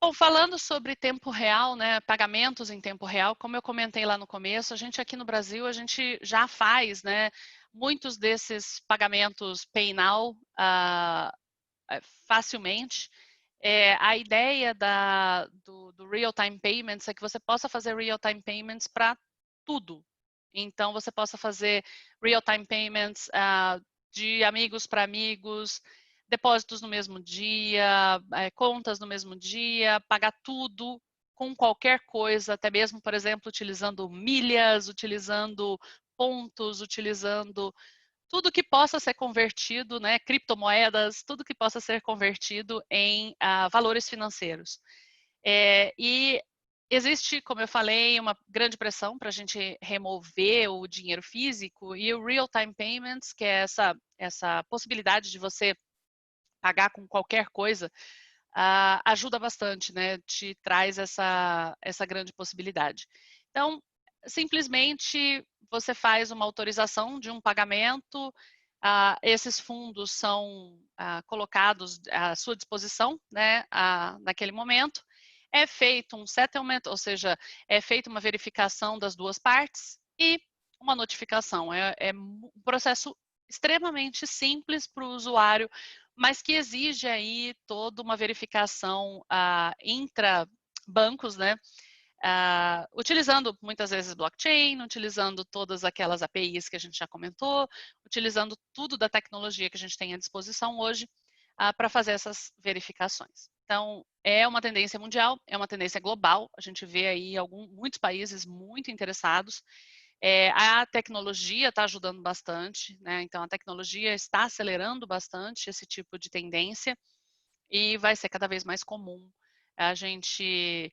Bom, falando sobre tempo real, né, pagamentos em tempo real, como eu comentei lá no começo, a gente aqui no Brasil, a gente já faz, né, muitos desses pagamentos Pay Now facilmente. A ideia do Real-Time Payments é que você possa fazer Real-Time Payments para tudo. Então, você possa fazer Real-Time Payments de amigos para amigos, depósitos no mesmo dia, contas no mesmo dia, pagar tudo com qualquer coisa, até mesmo, por exemplo, utilizando milhas, utilizando pontos, utilizando tudo que possa ser convertido, né, criptomoedas, tudo que possa ser convertido em valores financeiros. E existe, como eu falei, uma grande pressão para a gente remover o dinheiro físico, e o Real-Time Payments, que é essa possibilidade de você pagar com qualquer coisa, ajuda bastante, né? Te traz essa grande possibilidade. Então, simplesmente você faz uma autorização de um pagamento, esses fundos são colocados à sua disposição, né, naquele momento. É feito um settlement, ou seja, é feita uma verificação das duas partes e uma notificação. É um processo extremamente simples para o usuário, mas que exige aí toda uma verificação intra-bancos, né? Utilizando muitas vezes blockchain, utilizando todas aquelas APIs que a gente já comentou, utilizando tudo da tecnologia que a gente tem à disposição hoje para fazer essas verificações. Então, é uma tendência mundial, é uma tendência global, a gente vê aí muitos países muito interessados, A tecnologia está ajudando bastante, né? Então, a tecnologia está acelerando bastante esse tipo de tendência e vai ser cada vez mais comum a gente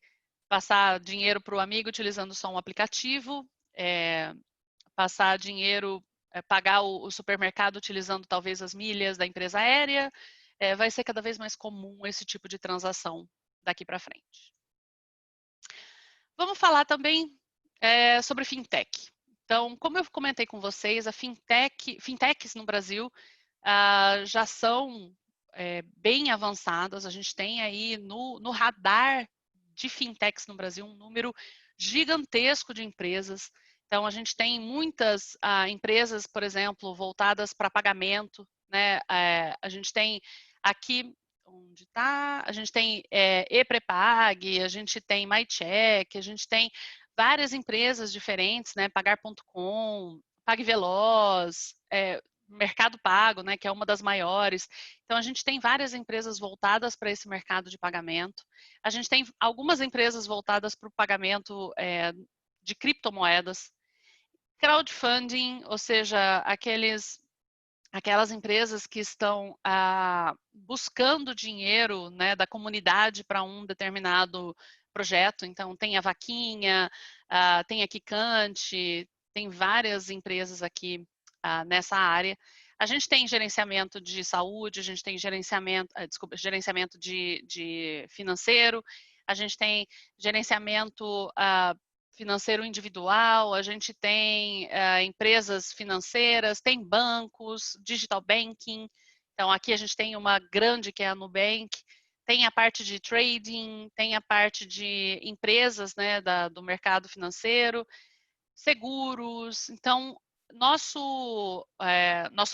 passar dinheiro para o amigo utilizando só um aplicativo, passar dinheiro, pagar o supermercado utilizando talvez as milhas da empresa aérea, vai ser cada vez mais comum esse tipo de transação daqui para frente. Vamos falar também sobre fintech. Então, como eu comentei com vocês, a fintechs no Brasil já são bem avançadas. A gente tem aí no radar de fintechs no Brasil um número gigantesco de empresas. Então, a gente tem muitas empresas, por exemplo, voltadas para pagamento, né? A gente tem aqui, onde está? A gente tem ePrepag, a gente tem MyCheck, a gente tem várias empresas diferentes, né? Pagar.com, PagVeloz, Mercado Pago, né, que é uma das maiores. Então, a gente tem várias empresas voltadas para esse mercado de pagamento. A gente tem algumas empresas voltadas para o pagamento de criptomoedas. Crowdfunding, ou seja, aquelas empresas que estão buscando dinheiro, né, da comunidade para um determinado projeto. Então, tem a Vaquinha, tem a Quicante, tem várias empresas aqui nessa área. A gente tem gerenciamento de saúde, a gente tem gerenciamento de financeiro, a gente tem gerenciamento financeiro individual, a gente tem empresas financeiras, tem bancos, digital banking. Então, aqui a gente tem uma grande que é a Nubank, tem a parte de trading, tem a parte de empresas, né, do mercado financeiro, seguros. Então, nosso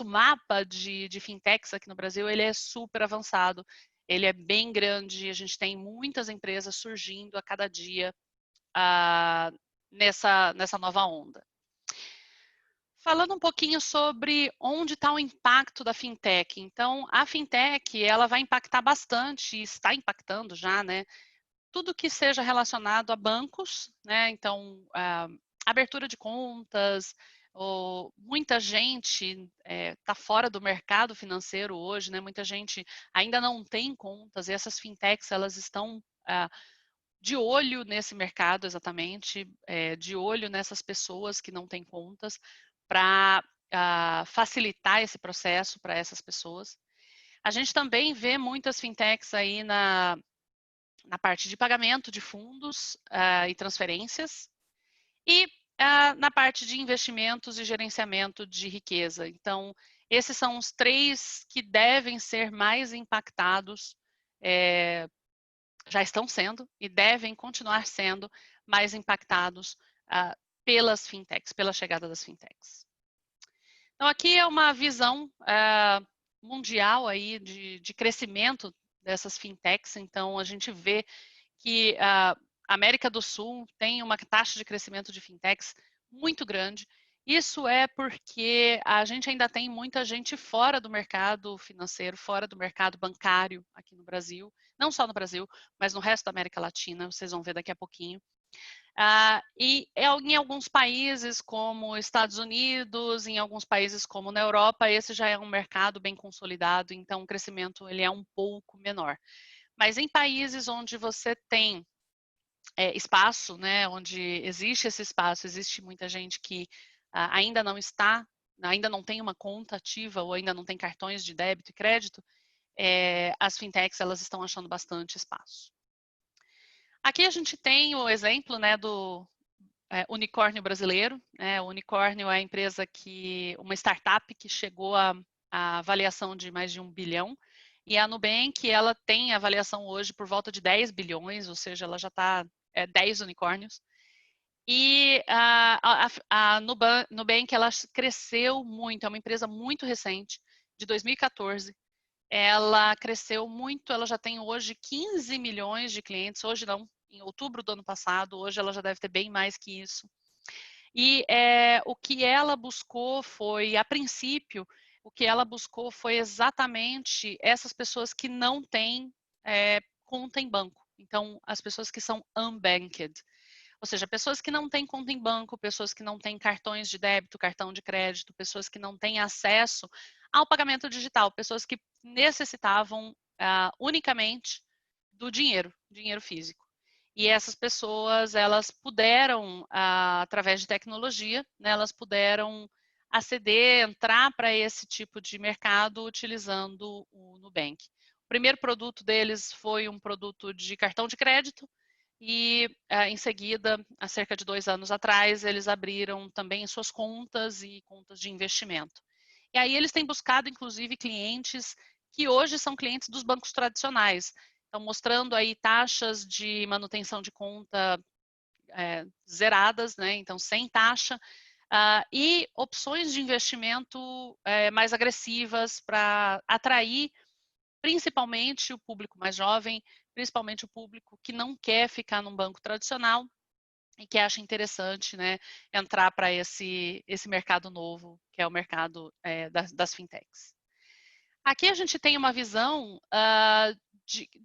mapa de fintechs aqui no Brasil, ele é super avançado, ele é bem grande, a gente tem muitas empresas surgindo a cada dia nessa nova onda. Falando um pouquinho sobre onde está o impacto da fintech. Então, a fintech, ela vai impactar bastante, e está impactando já, né? Tudo que seja relacionado a bancos, né? Então, abertura de contas, ou muita gente está fora do mercado financeiro hoje, né? Muita gente ainda não tem contas, e essas fintechs, elas estão de olho nesse mercado exatamente, de olho nessas pessoas que não têm contas, para facilitar esse processo para essas pessoas. A gente também vê muitas fintechs aí na parte de pagamento de fundos e transferências, e na parte de investimentos e gerenciamento de riqueza. Então, esses são os três que devem ser mais impactados, já estão sendo e devem continuar sendo mais impactados pelas fintechs, pela chegada das fintechs. Então, aqui é uma visão mundial aí de crescimento dessas fintechs. Então, a gente vê que a América do Sul tem uma taxa de crescimento de fintechs muito grande. Isso é porque a gente ainda tem muita gente fora do mercado financeiro, fora do mercado bancário aqui no Brasil, não só no Brasil, mas no resto da América Latina, vocês vão ver daqui a pouquinho. E em alguns países como Estados Unidos, em alguns países como na Europa, esse já é um mercado bem consolidado, então o crescimento ele é um pouco menor. Mas em países onde você tem espaço, né, onde existe esse espaço, existe muita gente que ainda não tem uma conta ativa ou ainda não tem cartões de débito e crédito, as fintechs elas estão achando bastante espaço. Aqui a gente tem o exemplo, né, do unicórnio brasileiro. O unicórnio é a empresa uma startup que chegou à avaliação de mais de 1 bilhão, e a Nubank, ela tem avaliação hoje por volta de 10 bilhões, ou seja, ela já está 10 unicórnios. E a Nubank, ela cresceu muito, é uma empresa muito recente, de 2014. Ela cresceu muito, ela já tem hoje 15 milhões de clientes, hoje não, em outubro do ano passado, hoje ela já deve ter bem mais que isso. E o que ela buscou foi, a princípio, o que ela buscou foi exatamente essas pessoas que não têm conta em banco. Então, as pessoas que são unbanked. Ou seja, pessoas que não têm conta em banco, pessoas que não têm cartões de débito, cartão de crédito, pessoas que não têm acesso ao pagamento digital, pessoas que necessitavam unicamente do dinheiro físico. E essas pessoas, elas puderam, através de tecnologia, né, elas puderam aceder, entrar para esse tipo de mercado utilizando o Nubank. O primeiro produto deles foi um produto de cartão de crédito e, em seguida, há cerca de 2 anos atrás, eles abriram também suas contas e contas de investimento. E aí eles têm buscado, inclusive, clientes que hoje são clientes dos bancos tradicionais. Então, mostrando aí taxas de manutenção de conta zeradas, né? Então, sem taxa, e opções de investimento mais agressivas para atrair principalmente o público mais jovem, principalmente o público que não quer ficar num banco tradicional e que acha interessante, né, entrar para esse mercado novo, que é o mercado das fintechs. Aqui a gente tem uma visão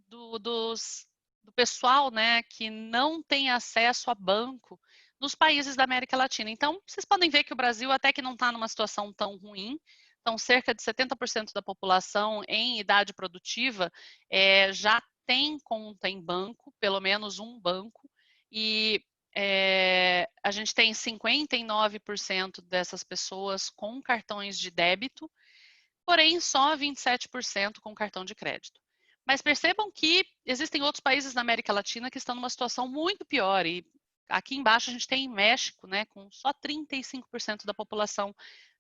do pessoal, né, que não tem acesso a banco nos países da América Latina. Então, vocês podem ver que o Brasil até que não está numa situação tão ruim. Então, cerca de 70% da população em idade produtiva já tem conta em banco, pelo menos um banco, e a gente tem 59% dessas pessoas com cartões de débito, porém só 27% com cartão de crédito. Mas percebam que existem outros países na América Latina que estão numa situação muito pior. E aqui embaixo a gente tem México, né, com só 35% da população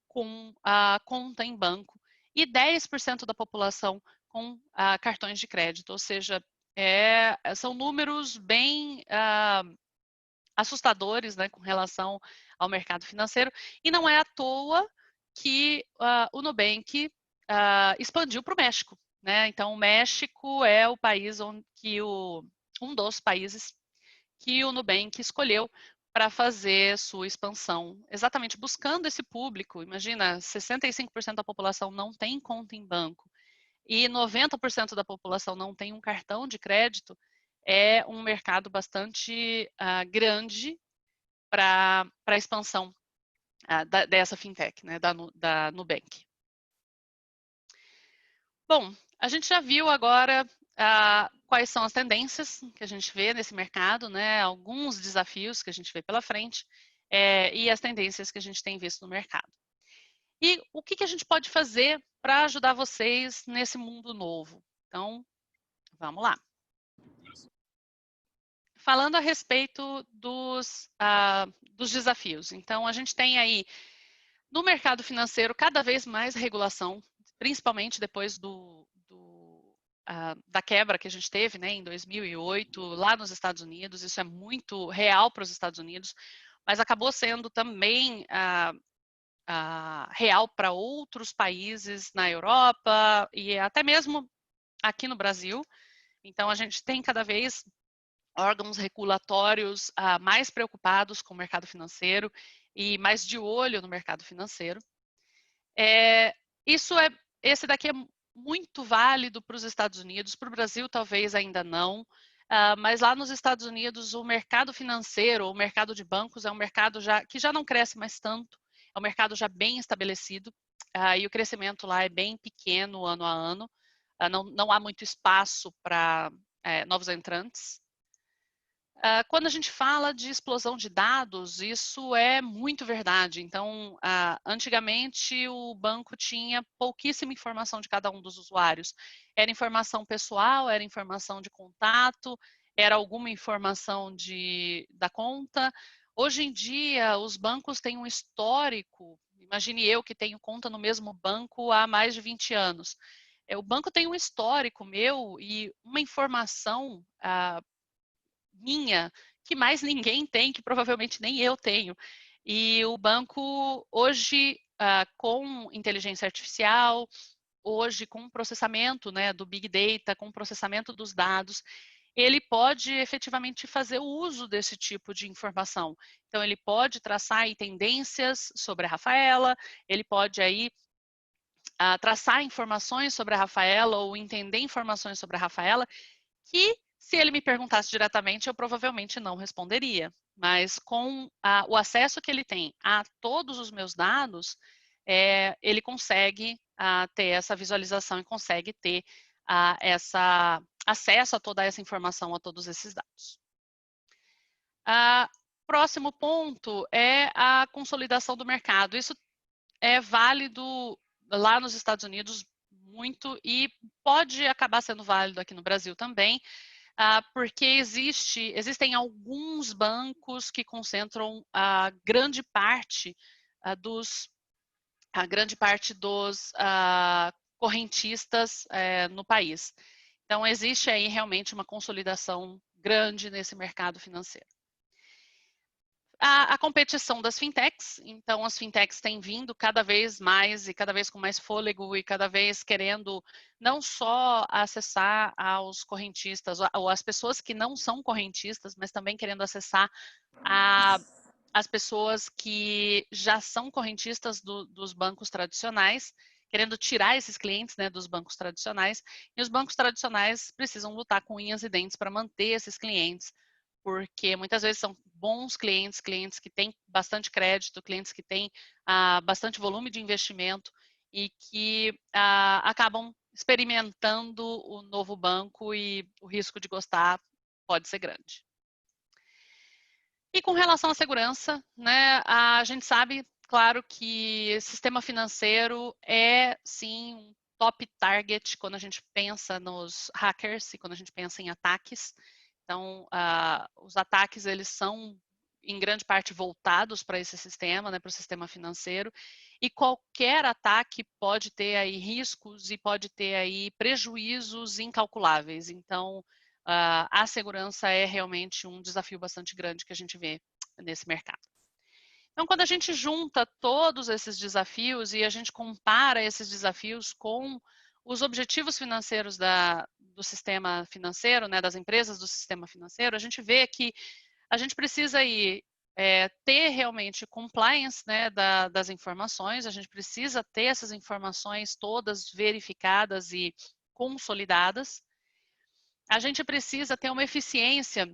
com a conta em banco e 10% da população com cartões de crédito. Ou seja, são números bem assustadores, né, com relação ao mercado financeiro. E não é à toa que o Nubank expandiu para o México, né? Então, o México é o país um dos países que o Nubank escolheu para fazer sua expansão, exatamente buscando esse público. Imagina, 65% da população não tem conta em banco e 90% da população não tem um cartão de crédito. É um mercado bastante grande para a expansão dessa fintech, né, da Nubank. Bom, a gente já viu agora quais são as tendências que a gente vê nesse mercado, né, alguns desafios que a gente vê pela frente e as tendências que a gente tem visto no mercado. E o que a gente pode fazer para ajudar vocês nesse mundo novo? Então, vamos lá. Falando a respeito dos desafios. Então, a gente tem aí, no mercado financeiro, cada vez mais regulação, principalmente depois da quebra que a gente teve, né, em 2008, lá nos Estados Unidos. Isso é muito real para os Estados Unidos, mas acabou sendo também real para outros países na Europa e até mesmo aqui no Brasil. Então, a gente tem cada vez órgãos regulatórios mais preocupados com o mercado financeiro e mais de olho no mercado financeiro. Esse daqui é muito válido para os Estados Unidos, para o Brasil talvez ainda não, mas lá nos Estados Unidos o mercado financeiro, o mercado de bancos é um mercado que já não cresce mais tanto, é um mercado já bem estabelecido, e o crescimento lá é bem pequeno ano a ano, não há muito espaço para novos entrantes. Quando a gente fala de explosão de dados, isso é muito verdade. Então, antigamente o banco tinha pouquíssima informação de cada um dos usuários. Era informação pessoal, era informação de contato, era alguma informação da conta. Hoje em dia, os bancos têm um histórico. Imagine eu que tenho conta no mesmo banco há mais de 20 anos. O banco tem um histórico meu e uma informação minha, que mais ninguém tem, que provavelmente nem eu tenho. E o banco hoje, com inteligência artificial, hoje com processamento, né, do Big Data, com processamento dos dados, ele pode efetivamente fazer o uso desse tipo de informação. Então, ele pode traçar aí tendências sobre a Rafaela, ele pode aí traçar informações sobre a Rafaela ou entender informações sobre a Rafaela que, se ele me perguntasse diretamente, eu provavelmente não responderia. mas com o acesso que ele tem a todos os meus dados, ele consegue ter essa visualização e consegue ter acesso a toda essa informação, a todos esses dados. Próximo ponto é a consolidação do mercado. Isso é válido lá nos Estados Unidos muito e pode acabar sendo válido aqui no Brasil também, porque existem alguns bancos que concentram a grande parte dos correntistas no país. Então, existe aí realmente uma consolidação grande nesse mercado financeiro. A competição das fintechs, então as fintechs têm vindo cada vez mais e cada vez com mais fôlego e cada vez querendo não só acessar aos correntistas ou as pessoas que não são correntistas, mas também querendo acessar as pessoas que já são correntistas dos bancos tradicionais, querendo tirar esses clientes, né, dos bancos tradicionais, e os bancos tradicionais precisam lutar com unhas e dentes para manter esses clientes, porque muitas vezes são bons clientes, clientes que têm bastante crédito, clientes que têm bastante volume de investimento e que acabam experimentando o novo banco e o risco de gostar pode ser grande. E com relação à segurança, né, a gente sabe, claro, que sistema financeiro é, sim, um top target quando a gente pensa nos hackers e quando a gente pensa em ataques. Então, os ataques, eles são, em grande parte, voltados para esse sistema, né, para o sistema financeiro, e qualquer ataque pode ter aí riscos e pode ter aí prejuízos incalculáveis. Então, a segurança é realmente um desafio bastante grande que a gente vê nesse mercado. Então, quando a gente junta todos esses desafios e a gente compara esses desafios com os objetivos financeiros do sistema financeiro, né, das empresas do sistema financeiro, a gente vê que a gente precisa aí, ter realmente compliance, né, das informações, a gente precisa ter essas informações todas verificadas e consolidadas. A gente precisa ter uma eficiência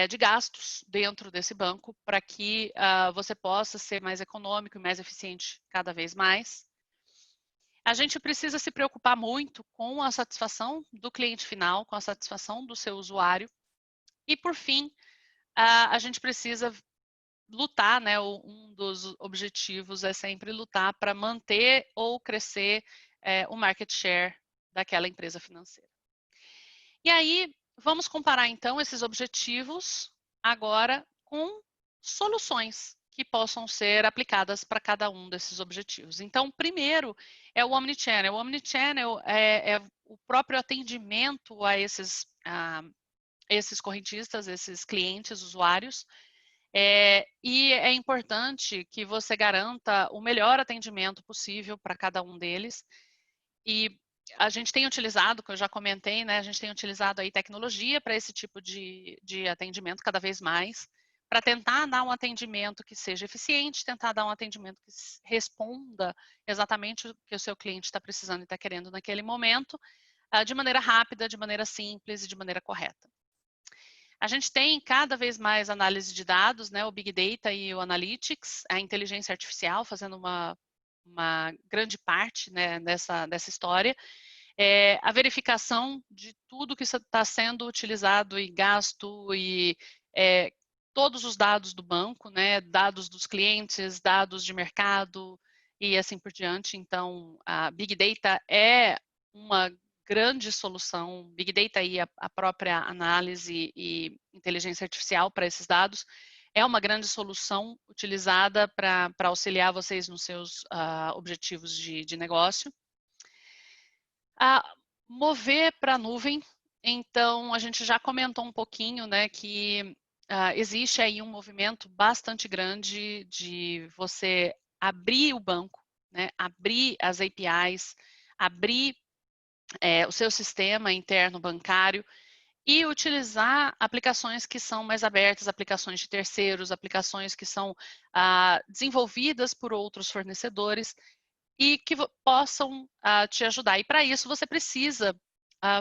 de gastos dentro desse banco para que você possa ser mais econômico e mais eficiente cada vez mais. A gente precisa se preocupar muito com a satisfação do cliente final, com a satisfação do seu usuário. E, por fim, a gente precisa lutar, né? Um dos objetivos é sempre lutar para manter ou crescer o market share daquela empresa financeira. E aí, vamos comparar então esses objetivos agora com soluções que possam ser aplicadas para cada um desses objetivos. Então, primeiro é o Omnichannel. O Omnichannel é o próprio atendimento a esses correntistas, esses clientes, usuários. E é importante que você garanta o melhor atendimento possível para cada um deles. E a gente tem utilizado, que eu já comentei, né, a gente tem utilizado aí tecnologia para esse tipo de atendimento cada vez mais, para tentar dar um atendimento que seja eficiente, tentar dar um atendimento que responda exatamente o que o seu cliente está precisando e está querendo naquele momento, de maneira rápida, de maneira simples e de maneira correta. A gente tem cada vez mais análise de dados, né, o Big Data e o Analytics, a inteligência artificial fazendo uma grande parte, né, dessa história. A verificação de tudo que está sendo utilizado e gasto e todos os dados do banco, né, dados dos clientes, dados de mercado e assim por diante. Então, a Big Data é uma grande solução, Big Data e a própria análise e inteligência artificial para esses dados é uma grande solução utilizada para auxiliar vocês nos seus objetivos de negócio. Mover para a nuvem, então a gente já comentou um pouquinho, né, que existe aí um movimento bastante grande de você abrir o banco, né, abrir as APIs, abrir o seu sistema interno bancário e utilizar aplicações que são mais abertas, aplicações de terceiros, aplicações que são desenvolvidas por outros fornecedores e que possam te ajudar. E para isso você precisa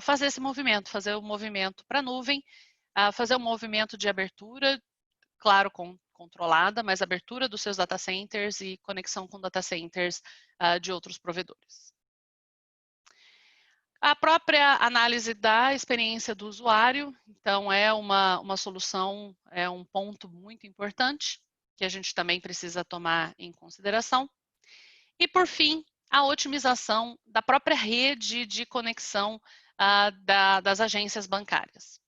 fazer esse movimento, fazer o movimento para a nuvem, fazer o movimento de abertura claro, controlada, mas abertura dos seus data centers e conexão com data centers de outros provedores. A própria análise da experiência do usuário, então é uma solução, é um ponto muito importante que a gente também precisa tomar em consideração. E por fim, a otimização da própria rede de conexão das agências bancárias.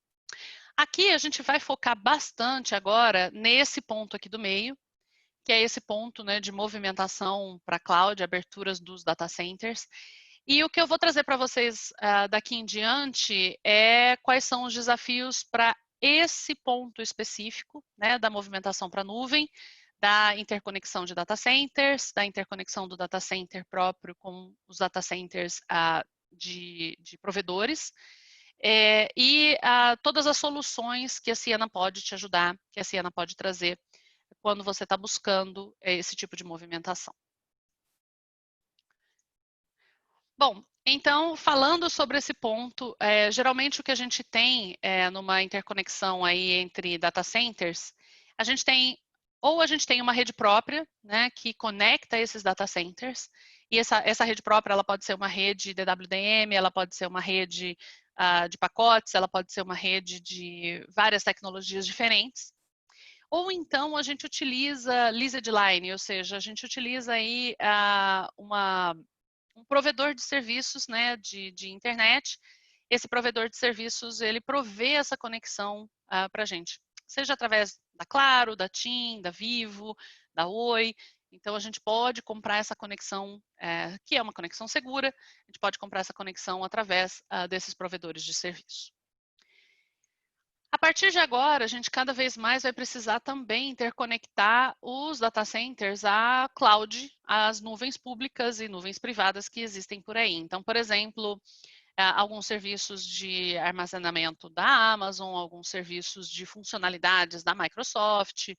Aqui a gente vai focar bastante agora nesse ponto aqui do meio, que é esse ponto, né, de movimentação para cloud, aberturas dos data centers. E o que eu vou trazer para vocês daqui em diante é quais são os desafios para esse ponto específico, né, da movimentação para a nuvem, da interconexão de data centers, da interconexão do data center próprio com os data centers de provedores, e todas as soluções que a Ciena pode te ajudar, que a Ciena pode trazer quando você está buscando esse tipo de movimentação. Bom, então, falando sobre esse ponto, geralmente o que a gente tem numa interconexão aí entre data centers, a gente tem uma rede própria, né, que conecta esses data centers, e essa rede própria, ela pode ser uma rede DWDM, ela pode ser uma rede de pacotes, ela pode ser uma rede de várias tecnologias diferentes. Ou então a gente utiliza Leased Line, ou seja, a gente utiliza aí um provedor de serviços, né, de internet. Esse provedor de serviços, ele provê essa conexão para a gente, seja através da Claro, da TIM, da Vivo, da Oi. Então, a gente pode comprar essa conexão, que é uma conexão segura, a gente pode comprar essa conexão através desses provedores de serviço. A partir de agora, a gente cada vez mais vai precisar também interconectar os data centers à cloud, às nuvens públicas e nuvens privadas que existem por aí. Então, por exemplo, alguns serviços de armazenamento da Amazon, alguns serviços de funcionalidades da Microsoft,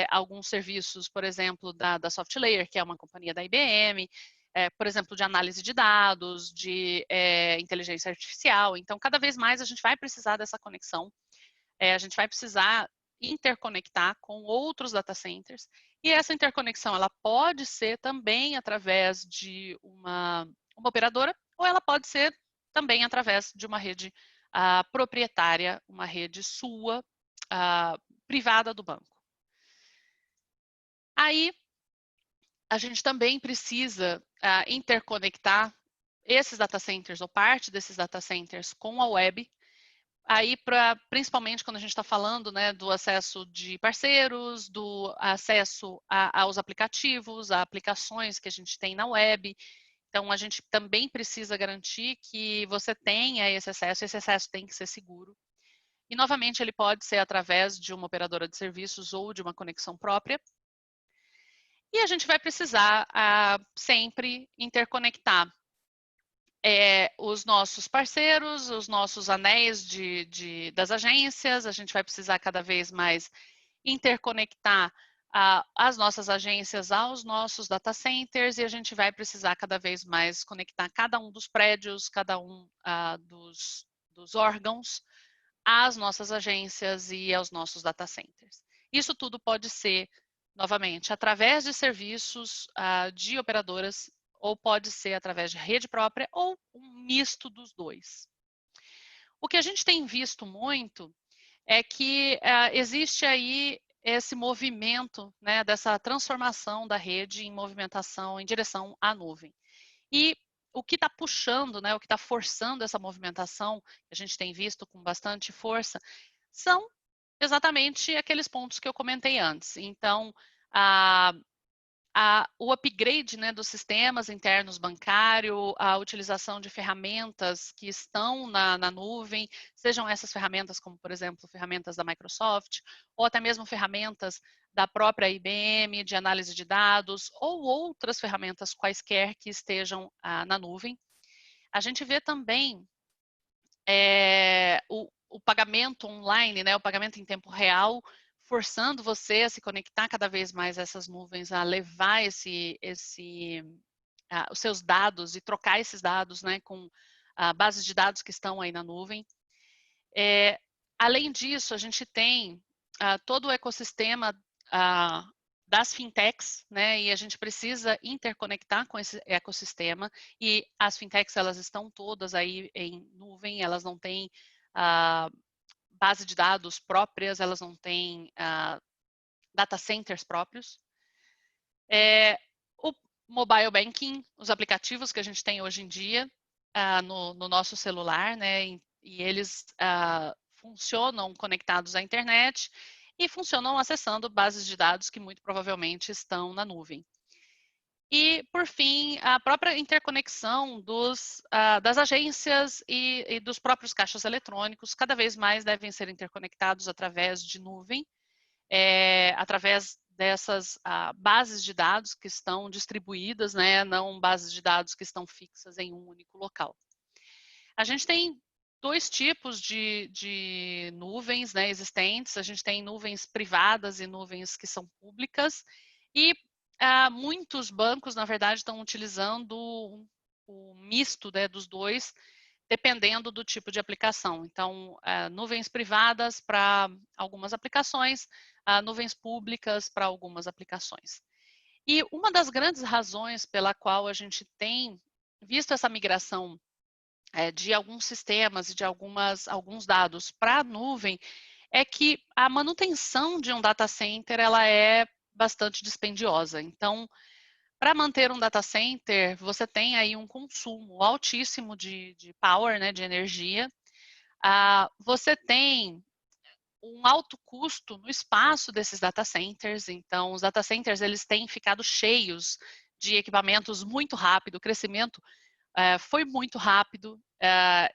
alguns serviços, por exemplo, da SoftLayer, que é uma companhia da IBM, por exemplo, de análise de dados, de inteligência artificial. Então, cada vez mais a gente vai precisar dessa conexão. A gente vai precisar interconectar com outros data centers, e essa interconexão ela pode ser também através de uma operadora, ou ela pode ser também através de uma rede proprietária, uma rede sua, privada do banco. Aí, a gente também precisa interconectar esses data centers, ou parte desses data centers, com a web. Aí, principalmente quando a gente está falando, né, do acesso de parceiros, do acesso aos aplicativos, a aplicações que a gente tem na web. Então, a gente também precisa garantir que você tenha esse acesso tem que ser seguro. E, novamente, ele pode ser através de uma operadora de serviços ou de uma conexão própria. E a gente vai precisar sempre interconectar os nossos parceiros, os nossos anéis das agências. A gente vai precisar cada vez mais interconectar as nossas agências aos nossos data centers, e a gente vai precisar cada vez mais conectar cada um dos prédios, cada um dos órgãos às nossas agências e aos nossos data centers. Isso tudo pode ser, novamente, através de serviços de operadoras, ou pode ser através de rede própria, ou um misto dos dois. O que a gente tem visto muito é que existe aí esse movimento, né, dessa transformação da rede em movimentação em direção à nuvem. E o que está puxando, né, o que está forçando essa movimentação, que a gente tem visto com bastante força, são exatamente aqueles pontos que eu comentei antes. Então, o upgrade, né, dos sistemas internos bancário, a utilização de ferramentas que estão na nuvem, sejam essas ferramentas como, por exemplo, ferramentas da Microsoft, ou até mesmo ferramentas da própria IBM, de análise de dados, ou outras ferramentas quaisquer que estejam na nuvem. A gente vê também o pagamento online, né, o pagamento em tempo real, forçando você a se conectar cada vez mais a essas nuvens, a levar os seus dados e trocar esses dados, né, com bases de dados que estão aí na nuvem. Além disso, a gente tem todo o ecossistema das fintechs, né, e a gente precisa interconectar com esse ecossistema, e as fintechs, elas estão todas aí em nuvem, elas não têm base de dados próprias, elas não têm data centers próprios. O mobile banking, os aplicativos que a gente tem hoje em dia no nosso celular, né, e eles funcionam conectados à internet e funcionam acessando bases de dados que muito provavelmente estão na nuvem. E, por fim, a própria interconexão das agências e dos próprios caixas eletrônicos, cada vez mais devem ser interconectados através de nuvem, através dessas bases de dados que estão distribuídas, né, não bases de dados que estão fixas em um único local. A gente tem dois tipos de nuvens, né, existentes. A gente tem nuvens privadas e nuvens que são públicas. E muitos bancos, na verdade, estão utilizando o misto, né, dos dois, dependendo do tipo de aplicação. Então, nuvens privadas para algumas aplicações, nuvens públicas para algumas aplicações. E uma das grandes razões pela qual a gente tem visto essa migração de alguns sistemas e de alguns dados para a nuvem é que a manutenção de um data center ela é bastante dispendiosa. Então, para manter um data center, você tem aí um consumo altíssimo de power, né, de energia. Você tem um alto custo no espaço desses data centers. Então, os data centers eles têm ficado cheios de equipamentos muito rápido, o crescimento foi muito rápido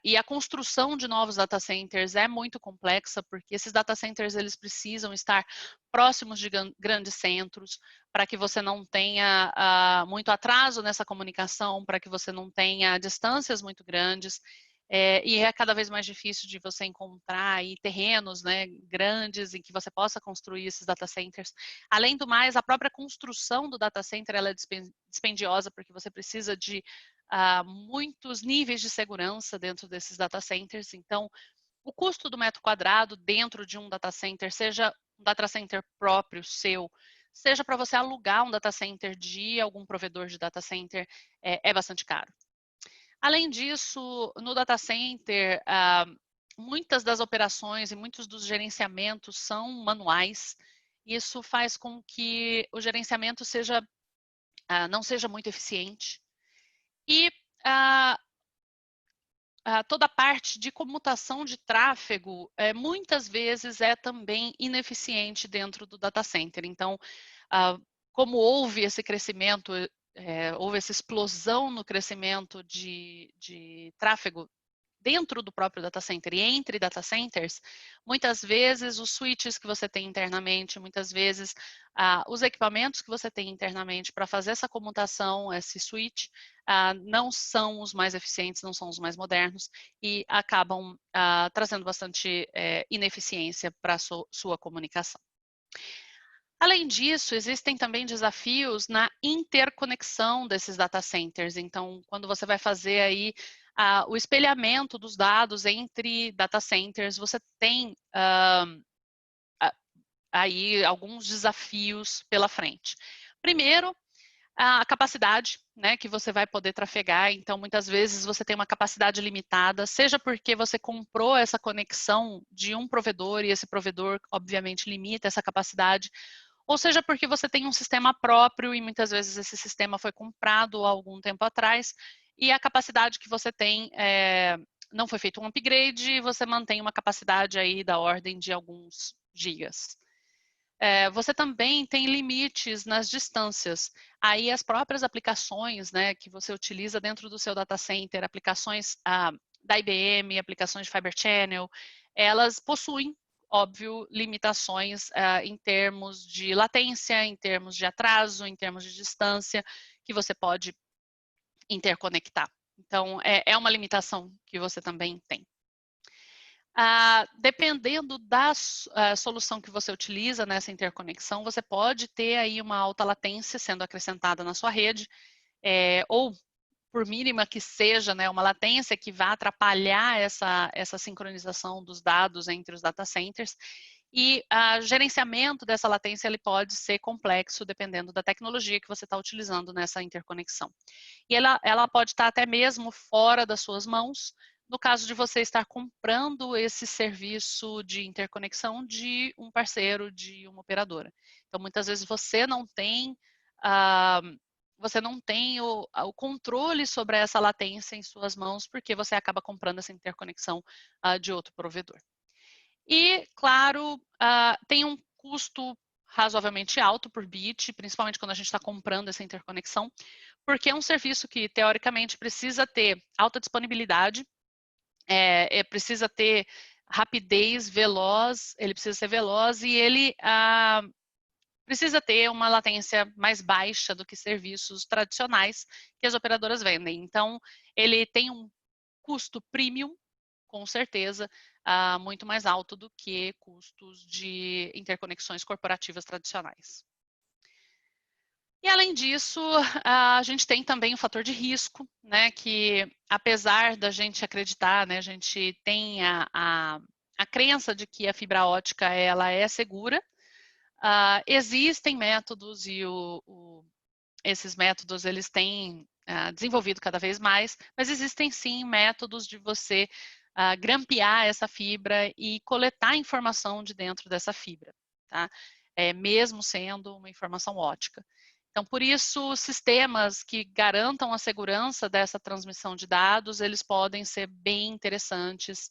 e a construção de novos data centers é muito complexa, porque esses data centers eles precisam estar próximos de grandes centros, para que você não tenha muito atraso nessa comunicação, para que você não tenha distâncias muito grandes. E é cada vez mais difícil de você encontrar aí terrenos, né, grandes em que você possa construir esses data centers. Além do mais, a própria construção do data center ela é dispendiosa, porque você precisa de muitos níveis de segurança dentro desses data centers. Então, o custo do metro quadrado dentro de um data center, seja um data center próprio seu, seja para você alugar um data center de algum provedor de data center, é bastante caro. Além disso, no data center, muitas das operações e muitos dos gerenciamentos são manuais. Isso faz com que o gerenciamento não seja muito eficiente. E toda a parte de comutação de tráfego, muitas vezes é também ineficiente dentro do data center. Então, como houve esse crescimento, houve essa explosão no crescimento de tráfego dentro do próprio data center e entre data centers, muitas vezes os switches que você tem internamente, muitas vezes os equipamentos que você tem internamente para fazer essa comutação, esse switch, não são os mais eficientes, não são os mais modernos e acabam trazendo bastante ineficiência para a sua comunicação. Além disso, existem também desafios na interconexão desses data centers. Então, quando você vai fazer aí o espelhamento dos dados entre data centers, você tem aí alguns desafios pela frente. Primeiro, a capacidade, né, que você vai poder trafegar. Então, muitas vezes você tem uma capacidade limitada, seja porque você comprou essa conexão de um provedor e esse provedor, obviamente, limita essa capacidade, ou seja porque você tem um sistema próprio e muitas vezes esse sistema foi comprado há algum tempo atrás e a capacidade que você tem não foi feito um upgrade e você mantém uma capacidade aí da ordem de alguns gigas. Você também tem limites nas distâncias. Aí as próprias aplicações, né, que você utiliza dentro do seu data center, aplicações da IBM, aplicações de Fibre Channel, elas possuem óbvio, limitações em termos de latência, em termos de atraso, em termos de distância, que você pode interconectar. Então, é uma limitação que você também tem. Dependendo da solução que você utiliza nessa interconexão, você pode ter aí uma alta latência sendo acrescentada na sua rede, ou por mínima que seja, né, uma latência que vá atrapalhar essa sincronização dos dados entre os data centers. E o gerenciamento dessa latência ele pode ser complexo dependendo da tecnologia que você está utilizando nessa interconexão. E ela pode estar até mesmo fora das suas mãos, no caso de você estar comprando esse serviço de interconexão de um parceiro, de uma operadora. Então, muitas vezes você não tem o controle sobre essa latência em suas mãos, porque você acaba comprando essa interconexão de outro provedor. E, claro, tem um custo razoavelmente alto por bit, principalmente quando a gente está comprando essa interconexão, porque é um serviço que, teoricamente, precisa ter alta disponibilidade, precisa ter rapidez, veloz, ele precisa ser veloz e ele precisa ter uma latência mais baixa do que serviços tradicionais que as operadoras vendem. Então, ele tem um custo premium, com certeza, muito mais alto do que custos de interconexões corporativas tradicionais. E, além disso, a gente tem também o fator de risco, né, que apesar da gente acreditar, né, a gente tem a crença de que a fibra ótica ela é segura, existem métodos e esses métodos eles têm desenvolvido cada vez mais, mas existem sim métodos de você grampear essa fibra e coletar informação de dentro dessa fibra, tá? Mesmo sendo uma informação ótica. Então, por isso, sistemas que garantam a segurança dessa transmissão de dados, eles podem ser bem interessantes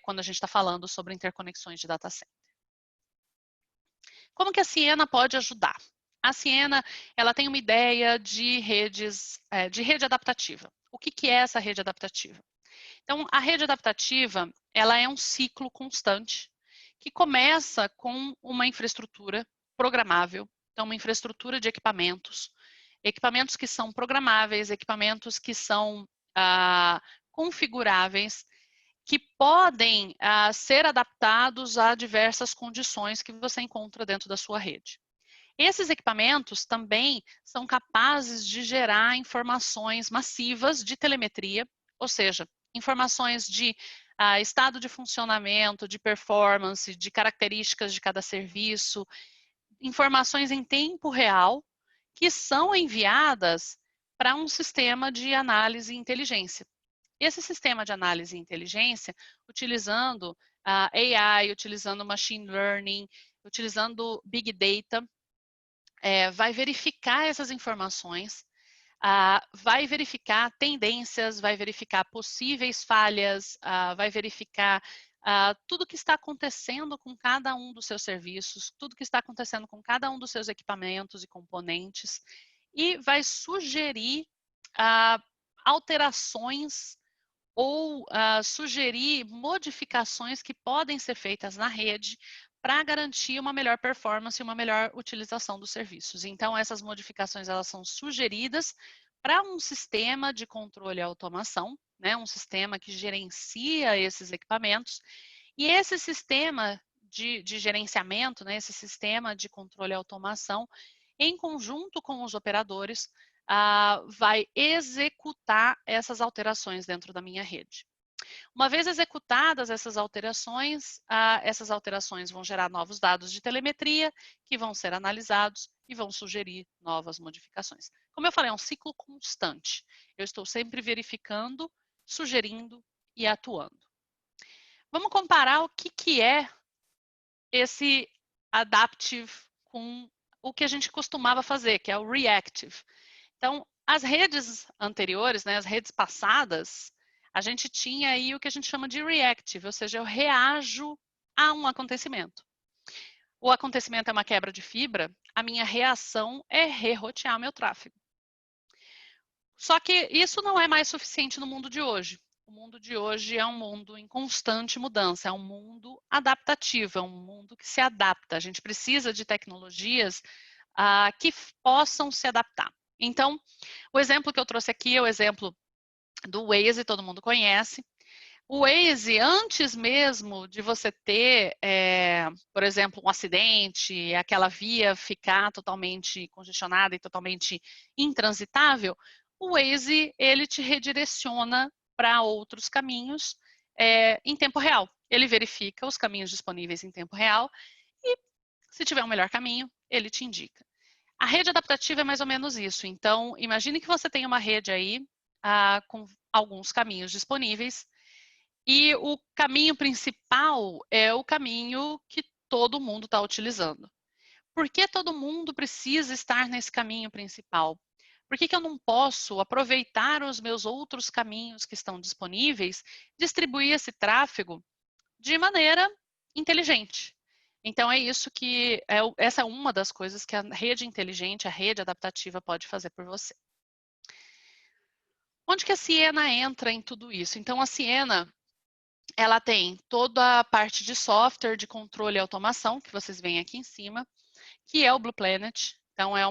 quando a gente está falando sobre interconexões de data center. Como que a Ciena pode ajudar? A Ciena, ela tem uma ideia de rede adaptativa. O que é essa rede adaptativa? Então, a rede adaptativa, ela é um ciclo constante que começa com uma infraestrutura programável, então uma infraestrutura de equipamentos que são programáveis, equipamentos que são configuráveis, que podem ser adaptados a diversas condições que você encontra dentro da sua rede. Esses equipamentos também são capazes de gerar informações massivas de telemetria, ou seja, informações de estado de funcionamento, de performance, de características de cada serviço, informações em tempo real que são enviadas para um sistema de análise e inteligência. Esse sistema de análise e inteligência, utilizando AI, utilizando machine learning, utilizando big data, vai verificar essas informações, vai verificar tendências, vai verificar possíveis falhas, vai verificar tudo que está acontecendo com cada um dos seus serviços, tudo que está acontecendo com cada um dos seus equipamentos e componentes, e vai sugerir alterações ou sugerir modificações que podem ser feitas na rede para garantir uma melhor performance e uma melhor utilização dos serviços. Então, essas modificações elas são sugeridas para um sistema de controle e automação, né, um sistema que gerencia esses equipamentos, e esse sistema de gerenciamento, né, esse sistema de controle e automação, em conjunto com os operadores, vai executar essas alterações dentro da minha rede. Uma vez executadas essas alterações vão gerar novos dados de telemetria que vão ser analisados e vão sugerir novas modificações. Como eu falei, é um ciclo constante. Eu estou sempre verificando, sugerindo e atuando. Vamos comparar o que é esse adaptive com o que a gente costumava fazer, que é o reactive. Então, as redes anteriores, né, as redes passadas, a gente tinha aí o que a gente chama de reactive, ou seja, eu reajo a um acontecimento. O acontecimento é uma quebra de fibra, a minha reação é rerotear meu tráfego. Só que isso não é mais suficiente no mundo de hoje. O mundo de hoje é um mundo em constante mudança, é um mundo adaptativo, é um mundo que se adapta. A gente precisa de tecnologias que possam se adaptar. Então, o exemplo que eu trouxe aqui é o exemplo do Waze, todo mundo conhece. O Waze, antes mesmo de você ter, por exemplo, um acidente, aquela via ficar totalmente congestionada e totalmente intransitável, o Waze, ele te redireciona para outros caminhos em tempo real. ele verifica os caminhos disponíveis em tempo real e, se tiver um melhor caminho, ele te indica. A rede adaptativa é mais ou menos isso. Então, imagine que você tem uma rede aí com alguns caminhos disponíveis e o caminho principal é o caminho que todo mundo está utilizando. Por que todo mundo precisa estar nesse caminho principal? Por que eu não posso aproveitar os meus outros caminhos que estão disponíveis, distribuir esse tráfego de maneira inteligente? Então, é isso que essa é uma das coisas que a rede inteligente, a rede adaptativa pode fazer por você. Onde que a Ciena entra em tudo isso? Então, a Ciena, ela tem toda a parte de software, de controle e automação, que vocês veem aqui em cima, que é o Blue Planet. Então, é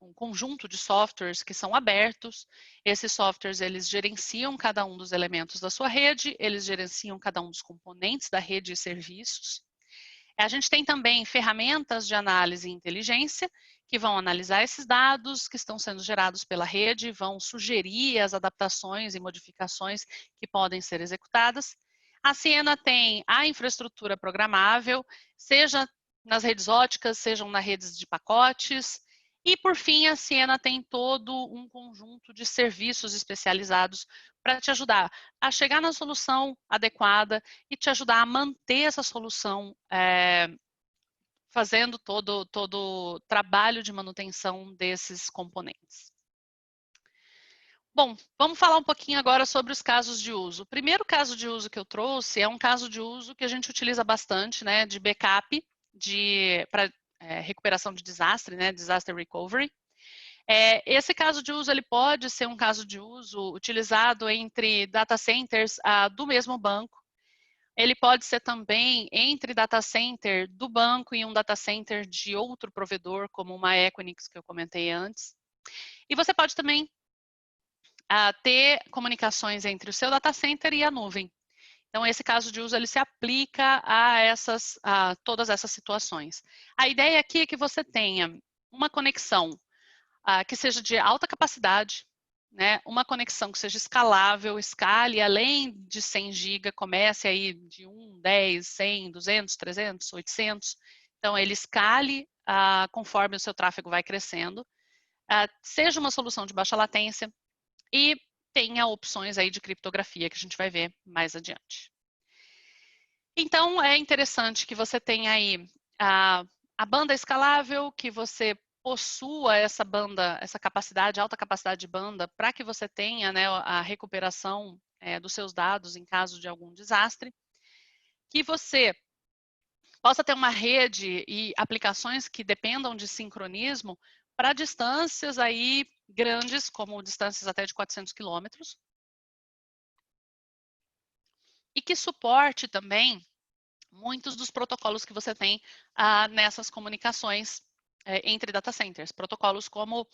um conjunto de softwares que são abertos. Esses softwares, eles gerenciam cada um dos elementos da sua rede, eles gerenciam cada um dos componentes da rede e serviços. A gente tem também ferramentas de análise e inteligência que vão analisar esses dados que estão sendo gerados pela rede, vão sugerir as adaptações e modificações que podem ser executadas. A Ciena tem a infraestrutura programável, seja nas redes óticas, sejam nas redes de pacotes. E, por fim, a Ciena tem todo um conjunto de serviços especializados para te ajudar a chegar na solução adequada e te ajudar a manter essa solução fazendo todo o trabalho de manutenção desses componentes. Bom, vamos falar um pouquinho agora sobre os casos de uso. O primeiro caso de uso que eu trouxe é um caso de uso que a gente utiliza bastante, né, de backup, para recuperação de desastre, né, disaster recovery. Esse caso de uso ele pode ser um caso de uso utilizado entre data centers do mesmo banco. Ele pode ser também entre data center do banco e um data center de outro provedor, como uma Equinix que eu comentei antes. E você pode também ter comunicações entre o seu data center e a nuvem. Então, esse caso de uso ele se aplica a todas essas situações. A ideia aqui é que você tenha uma conexão que seja de alta capacidade, né? Uma conexão que seja escalável, escale além de 100 GB, comece aí de 1, 10, 100, 200, 300, 800. Então, ele escale conforme o seu tráfego vai crescendo. Seja uma solução de baixa latência e tenha opções aí de criptografia que a gente vai ver mais adiante. Então, é interessante que você tenha aí a banda escalável, que você possua essa banda, essa capacidade, alta capacidade de banda, para que você tenha, né, a recuperação dos seus dados em caso de algum desastre, que você possa ter uma rede e aplicações que dependam de sincronismo para distâncias aí grandes, como distâncias até de 400 quilômetros, e que suporte também muitos dos protocolos que você tem nessas comunicações entre data centers. Protocolos como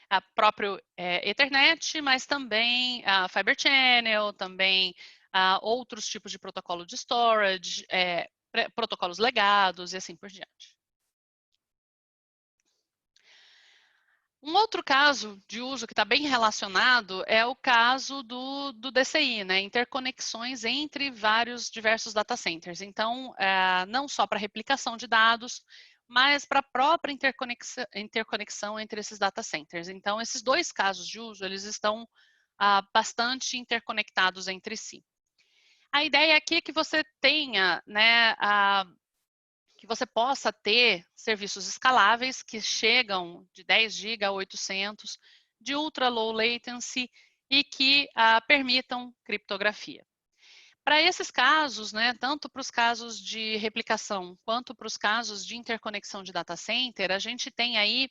a próprio Ethernet, mas também a Fiber Channel, também outros tipos de protocolo de storage, protocolos legados e assim por diante. Um outro caso de uso que está bem relacionado é o caso do DCI, né? Interconexões entre diversos data centers. Então, não só para replicação de dados, mas para a própria interconexão entre esses data centers. Então, esses dois casos de uso, eles estão bastante interconectados entre si. A ideia aqui é que você tenha, né, que você possa ter serviços escaláveis que chegam de 10 GB a 800, de ultra low latency e que permitam criptografia. Para esses casos, né, tanto para os casos de replicação quanto para os casos de interconexão de data center, a gente tem aí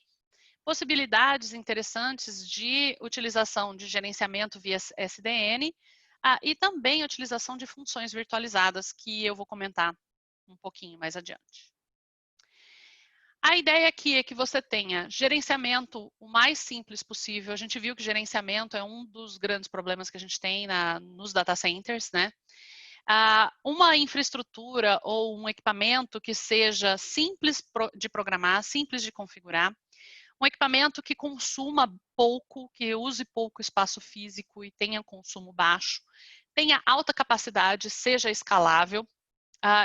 possibilidades interessantes de utilização de gerenciamento via SDN e também utilização de funções virtualizadas, que eu vou comentar um pouquinho mais adiante. A ideia aqui é que você tenha gerenciamento o mais simples possível. A gente viu que gerenciamento é um dos grandes problemas que a gente tem nos data centers, né? Uma infraestrutura ou um equipamento que seja simples de programar, simples de configurar. Um equipamento que consuma pouco, que use pouco espaço físico e tenha consumo baixo. tenha alta capacidade, seja escalável,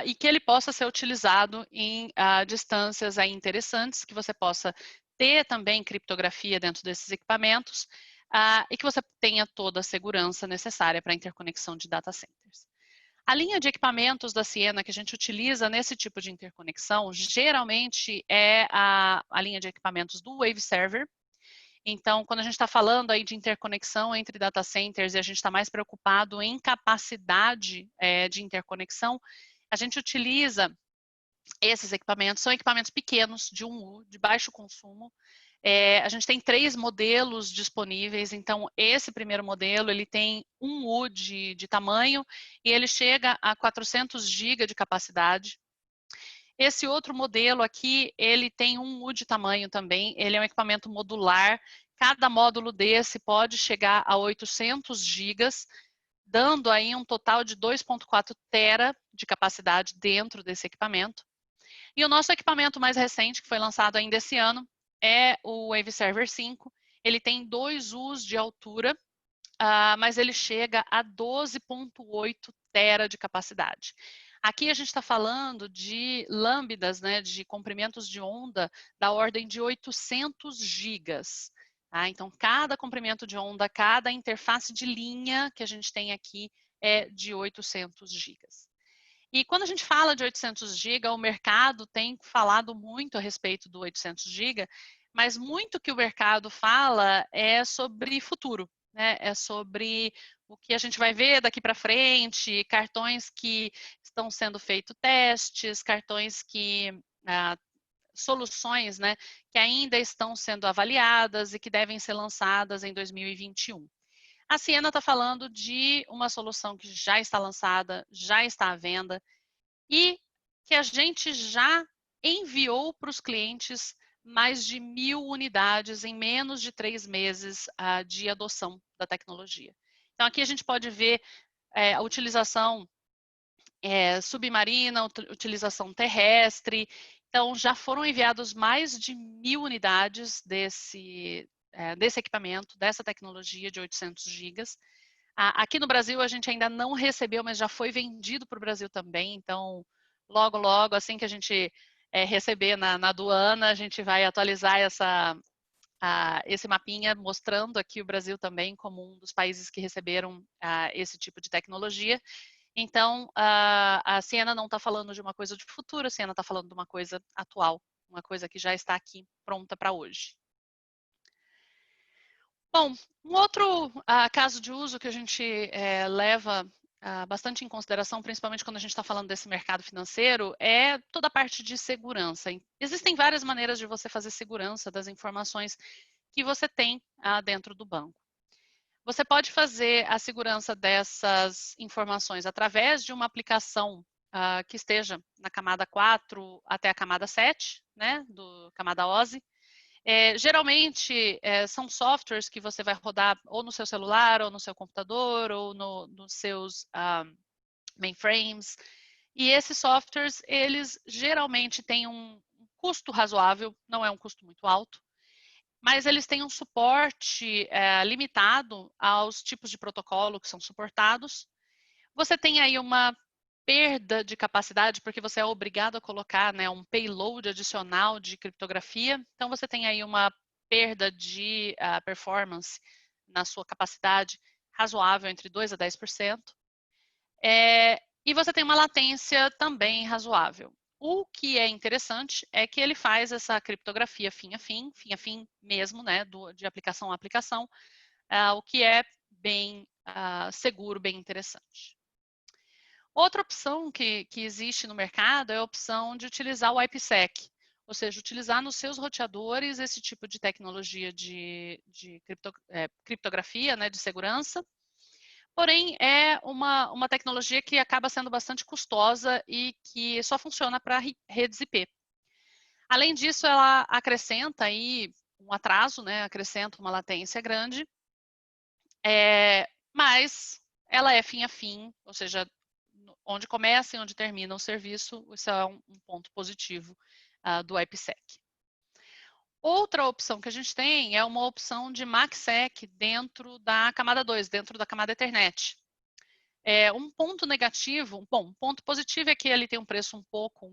e que ele possa ser utilizado em distâncias aí interessantes, que você possa ter também criptografia dentro desses equipamentos, e que você tenha toda a segurança necessária para a interconexão de data centers. A linha de equipamentos da Ciena que a gente utiliza nesse tipo de interconexão, geralmente é a linha de equipamentos do Wave Server. Então, quando a gente está falando aí de interconexão entre data centers e a gente está mais preocupado em capacidade de interconexão, a gente utiliza esses equipamentos, são equipamentos pequenos, de 1U, de baixo consumo. A gente tem 3 modelos disponíveis, então esse primeiro modelo, ele tem 1U de tamanho e ele chega a 400 GB de capacidade. Esse outro modelo aqui, ele tem 1U de tamanho também, ele é um equipamento modular, cada módulo desse pode chegar a 800 GB, dando aí um total de 2,4 tera de capacidade dentro desse equipamento. E o nosso equipamento mais recente, que foi lançado ainda esse ano, é o Wave Server 5. Ele tem 2 U's de altura, mas ele chega a 12,8 tera de capacidade. Aqui a gente está falando de lambdas, né, de comprimentos de onda da ordem de 800 gigas. Tá? Então, cada comprimento de onda, cada interface de linha que a gente tem aqui é de 800 gigas. E quando a gente fala de 800 GB, o mercado tem falado muito a respeito do 800 GB, mas muito que o mercado fala é sobre futuro, né? É sobre o que a gente vai ver daqui para frente, cartões que estão sendo feitos testes, cartões que soluções, né, que ainda estão sendo avaliadas e que devem ser lançadas em 2021. A Ciena está falando de uma solução que já está lançada, já está à venda e que a gente já enviou para os clientes mais de 1.000 unidades em menos de 3 meses de adoção da tecnologia. Então, aqui a gente pode ver a utilização submarina, utilização terrestre. Então, já foram enviados mais de 1.000 unidades desse equipamento, dessa tecnologia de 800 gigas. Aqui no Brasil, a gente ainda não recebeu, mas já foi vendido para o Brasil também. Então, logo, logo, assim que a gente receber na aduana, a gente vai atualizar esse mapinha, mostrando aqui o Brasil também como um dos países que receberam esse tipo de tecnologia. Então, a Ciena não está falando de uma coisa de futuro, a Ciena está falando de uma coisa atual, uma coisa que já está aqui pronta para hoje. Bom, um outro caso de uso que a gente leva bastante em consideração, principalmente quando a gente está falando desse mercado financeiro, é toda a parte de segurança. Existem várias maneiras de você fazer segurança das informações que você tem dentro do banco. Você pode fazer a segurança dessas informações através de uma aplicação que esteja na camada 4 até a camada 7, né, do camada OSI. Geralmente, são softwares que você vai rodar ou no seu celular, ou no seu computador, ou nos seus mainframes. E esses softwares, eles geralmente têm um custo razoável, não é um custo muito alto, mas eles têm um suporte limitado aos tipos de protocolo que são suportados. Você tem aí uma perda de capacidade, porque você é obrigado a colocar, né, um payload adicional de criptografia. Então, você tem aí uma perda de performance na sua capacidade razoável, entre 2% a 10%. E você tem uma latência também razoável. O que é interessante é que ele faz essa criptografia fim a fim mesmo, né, de aplicação a aplicação, o que é bem seguro, bem interessante. Outra opção que existe no mercado é a opção de utilizar o IPsec, ou seja, utilizar nos seus roteadores esse tipo de tecnologia de criptografia, né, de segurança. Porém, é uma tecnologia que acaba sendo bastante custosa e que só funciona para redes IP. Além disso, ela acrescenta aí um atraso, né, acrescenta uma latência grande, mas ela é fim a fim, ou seja, onde começa e onde termina o serviço, isso é um ponto positivo do IPsec. Outra opção que a gente tem é uma opção de MACsec dentro da camada 2, dentro da camada Ethernet. Um ponto negativo, bom, um ponto positivo é que ele tem um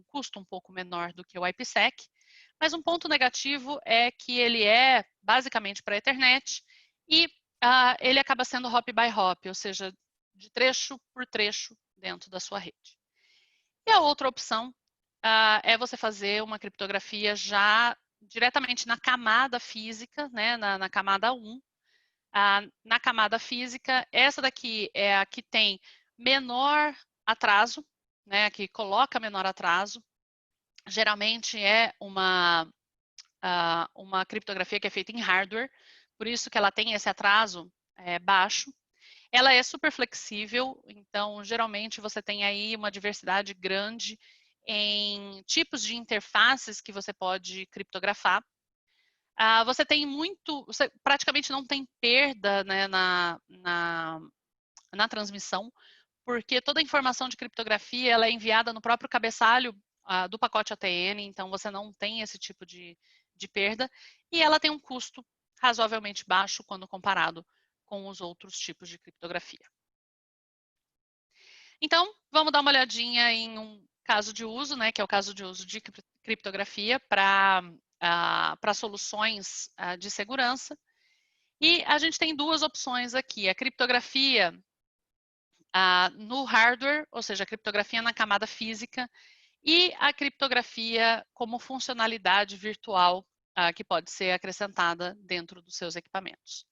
custo um pouco menor do que o IPsec, mas um ponto negativo é que ele é basicamente para a Ethernet e ele acaba sendo hop by hop, ou seja, de trecho por trecho dentro da sua rede. E a outra opção é você fazer uma criptografia já diretamente na camada física, né, na camada 1. Na camada física, essa daqui é a que tem menor atraso, né, a que coloca menor atraso. Geralmente é uma criptografia que é feita em hardware, por isso que ela tem esse atraso baixo. Ela é super flexível, então geralmente você tem aí uma diversidade grande em tipos de interfaces que você pode criptografar. Você praticamente não tem perda, né, na transmissão, porque toda a informação de criptografia ela é enviada no próprio cabeçalho do pacote ATN, então você não tem esse tipo de perda, e ela tem um custo razoavelmente baixo quando comparado com os outros tipos de criptografia. Então, vamos dar uma olhadinha em um caso de uso, né, que é o caso de uso de criptografia para soluções de segurança. E a gente tem duas opções aqui, a criptografia no hardware, ou seja, a criptografia na camada física, e a criptografia como funcionalidade virtual que pode ser acrescentada dentro dos seus equipamentos.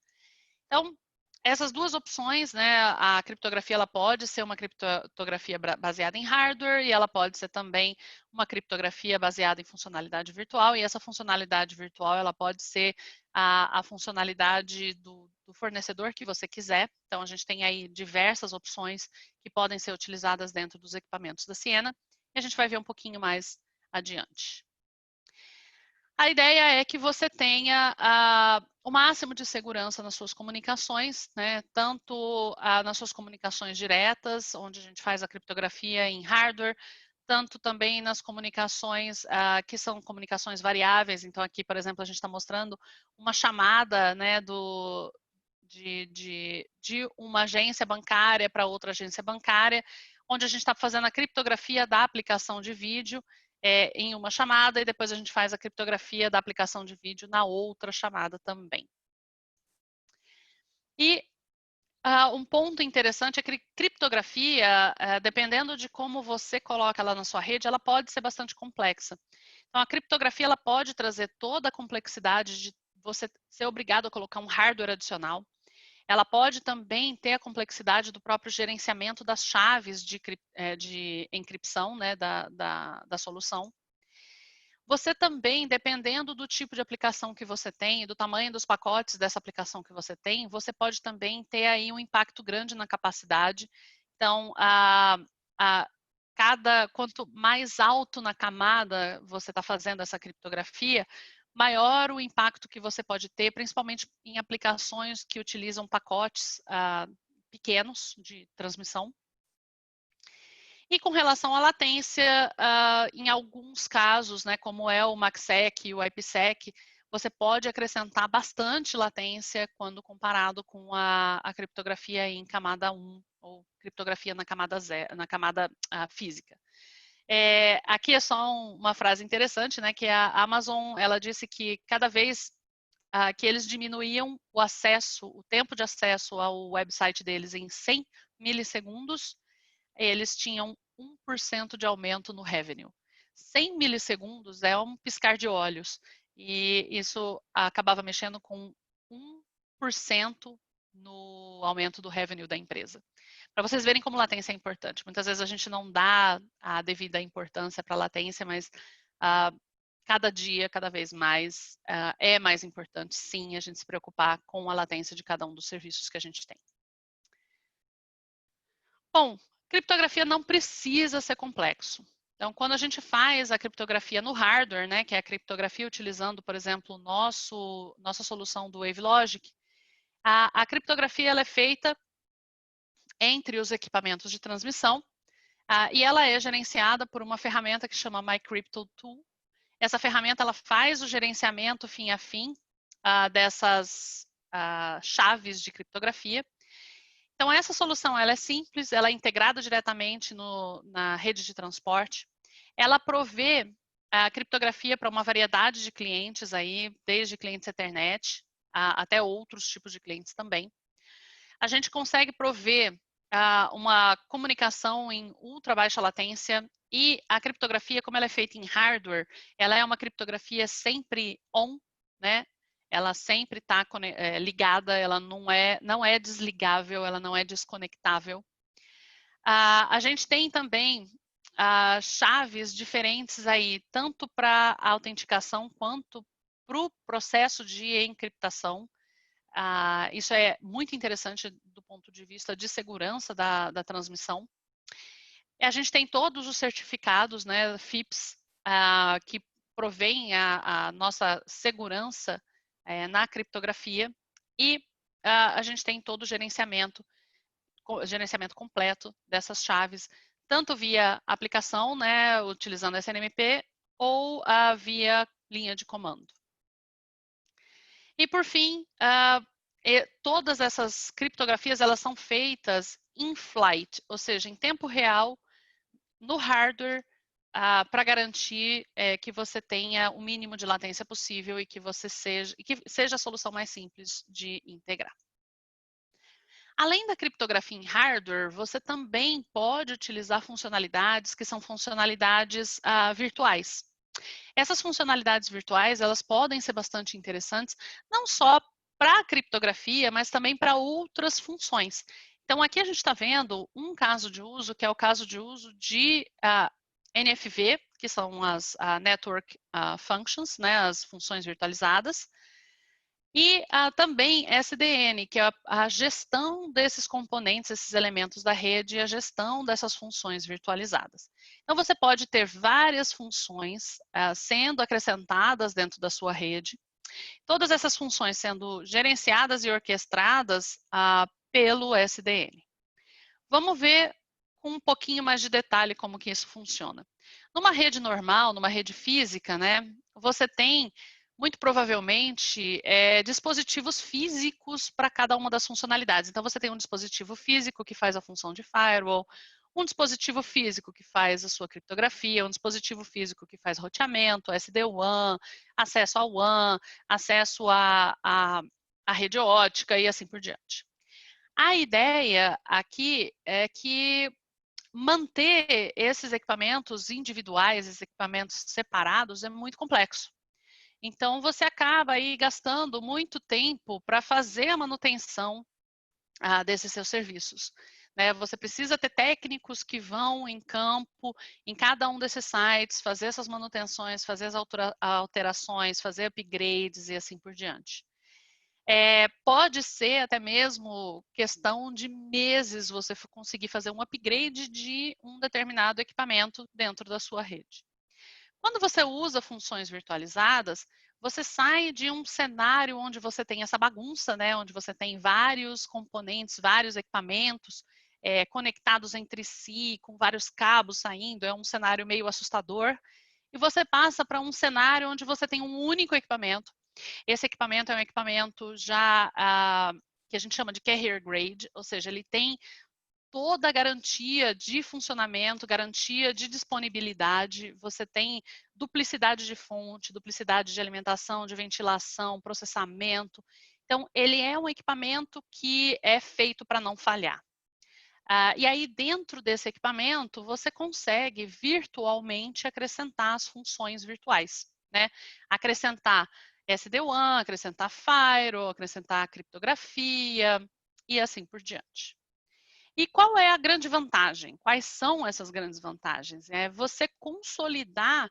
Então, essas duas opções, né, a criptografia ela pode ser uma criptografia baseada em hardware e ela pode ser também uma criptografia baseada em funcionalidade virtual, e essa funcionalidade virtual ela pode ser a funcionalidade do fornecedor que você quiser. Então, a gente tem aí diversas opções que podem ser utilizadas dentro dos equipamentos da Ciena, e a gente vai ver um pouquinho mais adiante. A ideia é que você tenha o máximo de segurança nas suas comunicações, né? Tanto nas suas comunicações diretas, onde a gente faz a criptografia em hardware, tanto também nas comunicações que são comunicações variáveis. Então, aqui, por exemplo, a gente está mostrando uma chamada, né, de uma agência bancária para outra agência bancária, onde a gente está fazendo a criptografia da aplicação de vídeo em uma chamada, e depois a gente faz a criptografia da aplicação de vídeo na outra chamada também. E um ponto interessante é que criptografia, dependendo de como você coloca ela na sua rede, ela pode ser bastante complexa. Então, a criptografia ela pode trazer toda a complexidade de você ser obrigado a colocar um hardware adicional. Ela pode também ter a complexidade do próprio gerenciamento das chaves de encripção, né, da solução. Você também, dependendo do tipo de aplicação que você tem, do tamanho dos pacotes dessa aplicação que você tem, você pode também ter aí um impacto grande na capacidade. Então, quanto mais alto na camada você está fazendo essa criptografia, maior o impacto que você pode ter, principalmente em aplicações que utilizam pacotes pequenos de transmissão. E com relação à latência, em alguns casos, né, como é o MACsec e o IPsec, você pode acrescentar bastante latência quando comparado com a criptografia em camada 1 ou criptografia na camada física. Aqui é só uma frase interessante, né, que a Amazon ela disse que cada vez que eles diminuíam o tempo de acesso ao website deles em 100 milissegundos, eles tinham 1% de aumento no revenue. 100 milissegundos é um piscar de olhos, e isso acabava mexendo com 1% no aumento do revenue da empresa. Para vocês verem como latência é importante. Muitas vezes a gente não dá a devida importância para a latência, mas cada dia, cada vez mais, é mais importante, sim, a gente se preocupar com a latência de cada um dos serviços que a gente tem. Bom, criptografia não precisa ser complexo. Então, quando a gente faz a criptografia no hardware, né, que é a criptografia utilizando, por exemplo, nossa solução do WaveLogic, a criptografia ela é feita entre os equipamentos de transmissão e ela é gerenciada por uma ferramenta que chama MyCryptoTool. Essa ferramenta ela faz o gerenciamento fim a fim dessas chaves de criptografia. Então, essa solução ela é simples, ela é integrada diretamente na rede de transporte. Ela provê a criptografia para uma variedade de clientes aí, desde clientes Ethernet até outros tipos de clientes também. A gente consegue prover uma comunicação em ultra baixa latência e a criptografia, como ela é feita em hardware, ela é uma criptografia sempre on, né? Ela sempre está ligada, ela não é desligável, ela não é desconectável. A gente tem também chaves diferentes aí, tanto para a autenticação quanto para o processo de encriptação. Isso é muito interessante do ponto de vista de segurança da transmissão. A gente tem todos os certificados, né, FIPS, que provém a nossa segurança na criptografia e a gente tem todo o gerenciamento completo dessas chaves, tanto via aplicação, né, utilizando SNMP, ou via linha de comando. E por fim, todas essas criptografias elas são feitas in flight, ou seja, em tempo real, no hardware, para garantir que você tenha o mínimo de latência possível e que seja a solução mais simples de integrar. Além da criptografia em hardware, você também pode utilizar funcionalidades que são funcionalidades virtuais. Essas funcionalidades virtuais, elas podem ser bastante interessantes, não só para a criptografia, mas também para outras funções. Então, aqui a gente está vendo um caso de uso, que é o caso de uso de NFV, que são as Network Functions, né, as funções virtualizadas, e também SDN, que é a gestão desses componentes, esses elementos da rede e a gestão dessas funções virtualizadas. Então, você pode ter várias funções sendo acrescentadas dentro da sua rede, todas essas funções sendo gerenciadas e orquestradas pelo SDN. Vamos ver com um pouquinho mais de detalhe como que isso funciona. Numa rede normal, numa rede física, né, você tem muito provavelmente dispositivos físicos para cada uma das funcionalidades. Então, você tem um dispositivo físico que faz a função de firewall, um dispositivo físico que faz a sua criptografia, um dispositivo físico que faz roteamento, SD-WAN, acesso ao WAN, acesso à rede ótica e assim por diante. A ideia aqui é que manter esses equipamentos individuais, esses equipamentos separados, é muito complexo. Então, você acaba aí gastando muito tempo para fazer a manutenção desses seus serviços. Né? Você precisa ter técnicos que vão em campo, em cada um desses sites, fazer essas manutenções, fazer as alterações, fazer upgrades e assim por diante. Pode ser até mesmo questão de meses você conseguir fazer um upgrade de um determinado equipamento dentro da sua rede. Quando você usa funções virtualizadas, você sai de um cenário onde você tem essa bagunça, né, onde você tem vários componentes, vários equipamentos conectados entre si, com vários cabos saindo, é um cenário meio assustador, e você passa para um cenário onde você tem um único equipamento. Esse equipamento é um equipamento já que a gente chama de carrier grade, ou seja, ele tem toda a garantia de funcionamento, garantia de disponibilidade, você tem duplicidade de fonte, duplicidade de alimentação, de ventilação, processamento. Então, ele é um equipamento que é feito para não falhar. E aí, dentro desse equipamento, você consegue virtualmente acrescentar as funções virtuais, né? Acrescentar SD-WAN, acrescentar Firewall, acrescentar criptografia e assim por diante. E qual é a grande vantagem? Quais são essas grandes vantagens? É você consolidar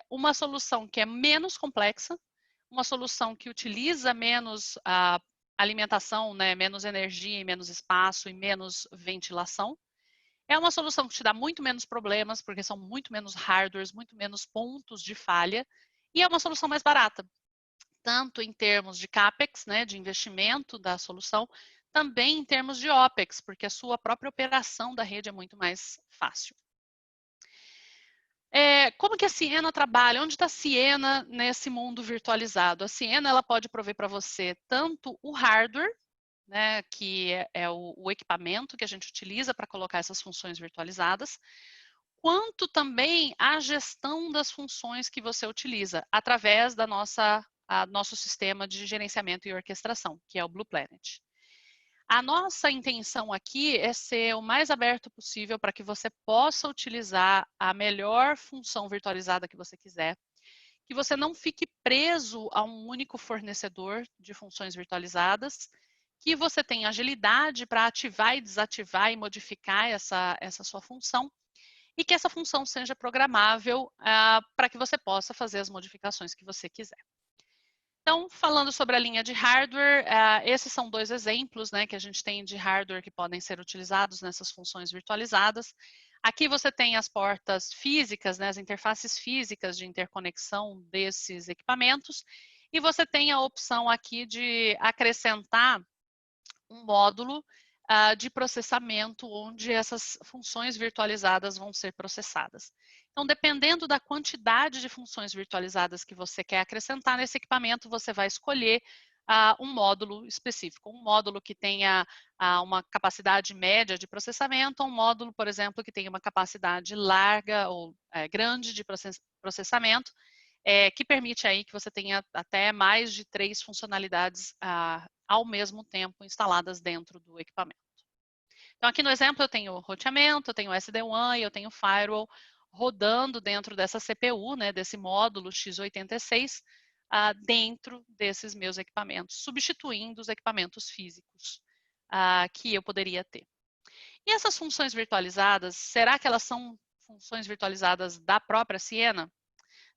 uma solução que é menos complexa, uma solução que utiliza menos alimentação, né, menos energia e menos espaço e menos ventilação. É uma solução que te dá muito menos problemas, porque são muito menos hardwares, muito menos pontos de falha, e é uma solução mais barata, tanto em termos de CAPEX, né, de investimento da solução, também em termos de OPEX, porque a sua própria operação da rede é muito mais fácil. Como que a Ciena trabalha? Onde está a Ciena nesse mundo virtualizado? A Ciena ela pode prover para você tanto o hardware, né, que é o equipamento que a gente utiliza para colocar essas funções virtualizadas, quanto também a gestão das funções que você utiliza através da nosso sistema de gerenciamento e orquestração, que é o Blue Planet. A nossa intenção aqui é ser o mais aberto possível para que você possa utilizar a melhor função virtualizada que você quiser, que você não fique preso a um único fornecedor de funções virtualizadas, que você tenha agilidade para ativar e desativar e modificar essa sua função, e que essa função seja programável para que você possa fazer as modificações que você quiser. Então, falando sobre a linha de hardware, esses são dois exemplos, né, que a gente tem de hardware que podem ser utilizados nessas funções virtualizadas. Aqui você tem as portas físicas, né, as interfaces físicas de interconexão desses equipamentos, e você tem a opção aqui de acrescentar um módulo de processamento onde essas funções virtualizadas vão ser processadas. Então, dependendo da quantidade de funções virtualizadas que você quer acrescentar nesse equipamento, você vai escolher um módulo específico, um módulo que tenha uma capacidade média de processamento, um módulo, por exemplo, que tenha uma capacidade larga ou grande de processamento, que permite aí que você tenha até mais de 3 funcionalidades ao mesmo tempo instaladas dentro do equipamento. Então, aqui no exemplo, eu tenho roteamento, eu tenho SD-WAN e eu tenho firewall rodando dentro dessa CPU, né, desse módulo x86, dentro desses meus equipamentos, substituindo os equipamentos físicos que eu poderia ter. E essas funções virtualizadas, será que elas são funções virtualizadas da própria Ciena?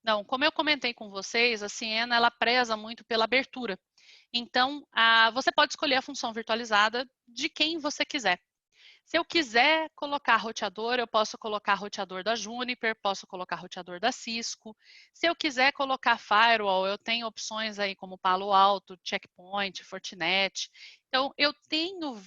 Não, como eu comentei com vocês, a Ciena ela preza muito pela abertura. Então, você pode escolher a função virtualizada de quem você quiser. Se eu quiser colocar roteador, eu posso colocar roteador da Juniper, posso colocar roteador da Cisco. Se eu quiser colocar firewall, eu tenho opções aí como Palo Alto, Checkpoint, Fortinet. Então, eu tenho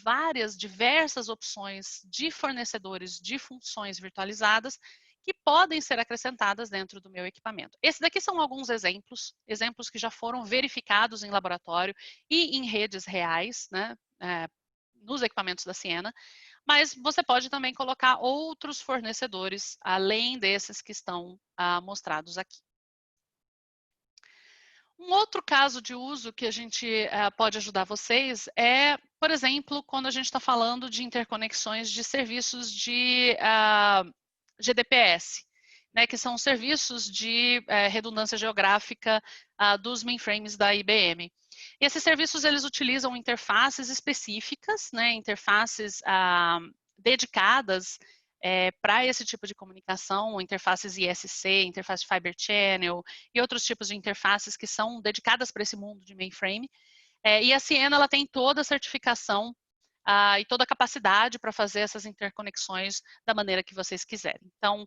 diversas opções de fornecedores de funções virtualizadas que podem ser acrescentadas dentro do meu equipamento. Esses daqui são alguns exemplos que já foram verificados em laboratório e em redes reais, né, nos equipamentos da Ciena. Mas você pode também colocar outros fornecedores, além desses que estão mostrados aqui. Um outro caso de uso que a gente pode ajudar vocês é, por exemplo, quando a gente está falando de interconexões de serviços de GDPS, né, que são serviços de redundância geográfica dos mainframes da IBM. E esses serviços, eles utilizam interfaces específicas, né, interfaces dedicadas para esse tipo de comunicação, interfaces ISC, interface Fiber Channel e outros tipos de interfaces que são dedicadas para esse mundo de mainframe. E a Ciena ela tem toda a certificação e toda a capacidade para fazer essas interconexões da maneira que vocês quiserem. Então,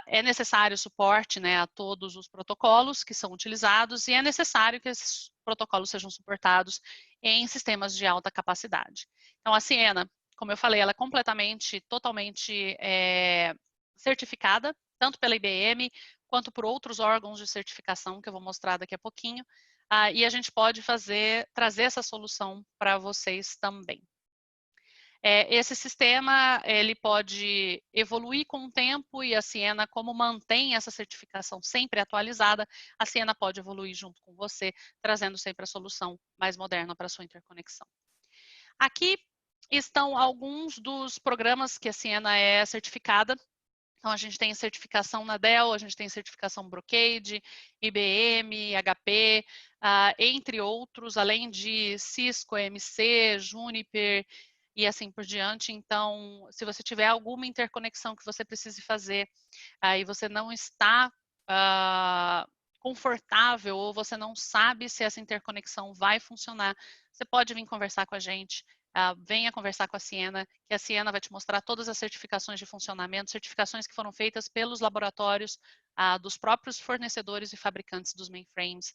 é necessário suporte, né, a todos os protocolos que são utilizados e é necessário que esses protocolos sejam suportados em sistemas de alta capacidade. Então, a Ciena, como eu falei, ela é totalmente certificada, tanto pela IBM quanto por outros órgãos de certificação, que eu vou mostrar daqui a pouquinho, e a gente pode trazer essa solução para vocês também. Esse sistema, ele pode evoluir com o tempo e a Ciena, como mantém essa certificação sempre atualizada, a Ciena pode evoluir junto com você, trazendo sempre a solução mais moderna para a sua interconexão. Aqui estão alguns dos programas que a Ciena é certificada. Então, a gente tem certificação na Dell, a gente tem certificação Brocade, IBM, HP, entre outros, além de Cisco, EMC, Juniper e assim por diante. Então, se você tiver alguma interconexão que você precise fazer e você não está confortável ou você não sabe se essa interconexão vai funcionar, você pode vir conversar com a gente. Venha conversar com a Ciena, que a Ciena vai te mostrar todas as certificações de funcionamento, certificações que foram feitas pelos laboratórios dos próprios fornecedores e fabricantes dos mainframes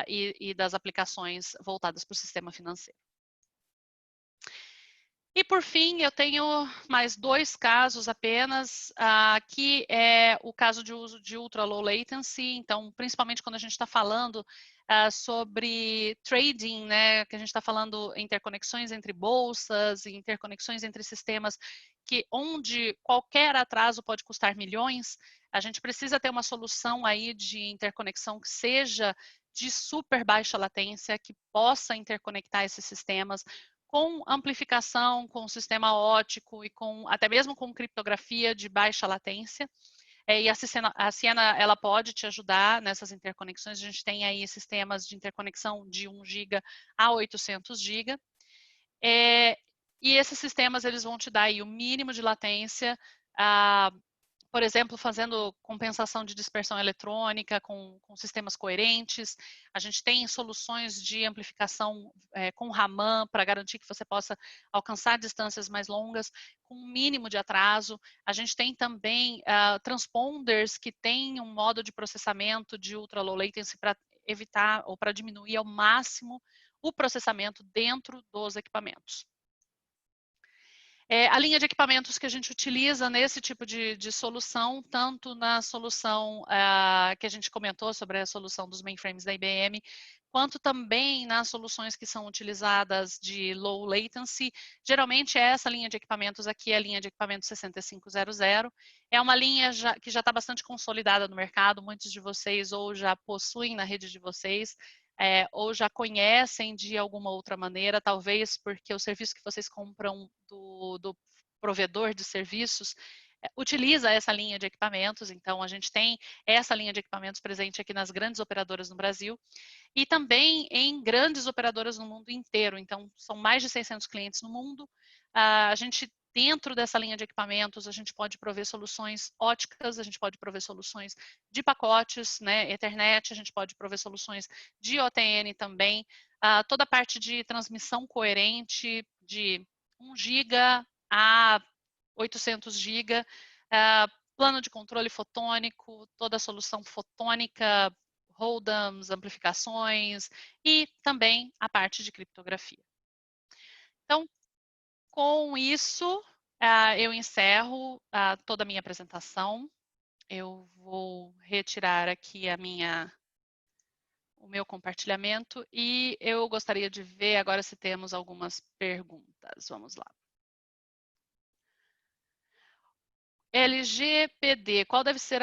e das aplicações voltadas para o sistema financeiro. E, por fim, eu tenho mais 2 casos apenas, que é o caso de uso de ultra low latency. Então, principalmente quando a gente está falando sobre trading, né, que a gente está falando interconexões entre bolsas, interconexões entre sistemas, onde qualquer atraso pode custar milhões, a gente precisa ter uma solução aí de interconexão que seja de super baixa latência, que possa interconectar esses sistemas com amplificação, com sistema óptico e até mesmo com criptografia de baixa latência. E a Ciena, ela pode te ajudar nessas interconexões. A gente tem aí sistemas de interconexão de 1 GB a 800 GB. E esses sistemas, eles vão te dar aí o mínimo de latência, por exemplo, fazendo compensação de dispersão eletrônica com sistemas coerentes. A gente tem soluções de amplificação com Raman para garantir que você possa alcançar distâncias mais longas com um mínimo de atraso. A gente tem também transponders que têm um modo de processamento de ultra low latency para evitar ou para diminuir ao máximo o processamento dentro dos equipamentos. A linha de equipamentos que a gente utiliza nesse tipo de solução, tanto na solução que a gente comentou sobre a solução dos mainframes da IBM, quanto também nas soluções que são utilizadas de low latency. Geralmente essa linha de equipamentos aqui é a linha de equipamentos 6500. É uma linha que já está bastante consolidada no mercado, muitos de vocês ou já possuem na rede de vocês, ou já conhecem de alguma outra maneira, talvez porque o serviço que vocês compram do provedor de serviços utiliza essa linha de equipamentos. Então, a gente tem essa linha de equipamentos presente aqui nas grandes operadoras no Brasil e também em grandes operadoras no mundo inteiro. Então, são mais de 600 clientes no mundo. A gente, dentro dessa linha de equipamentos, a gente pode prover soluções óticas, a gente pode prover soluções de pacotes, né, Ethernet, a gente pode prover soluções de OTN também, toda a parte de transmissão coerente de 1 GB a 800 GB, plano de controle fotônico, toda a solução fotônica, ROADMs, amplificações e também a parte de criptografia. Então, com isso, eu encerro toda a minha apresentação. Eu vou retirar aqui o meu compartilhamento e eu gostaria de ver agora se temos algumas perguntas. Vamos lá. LGPD, qual deve ser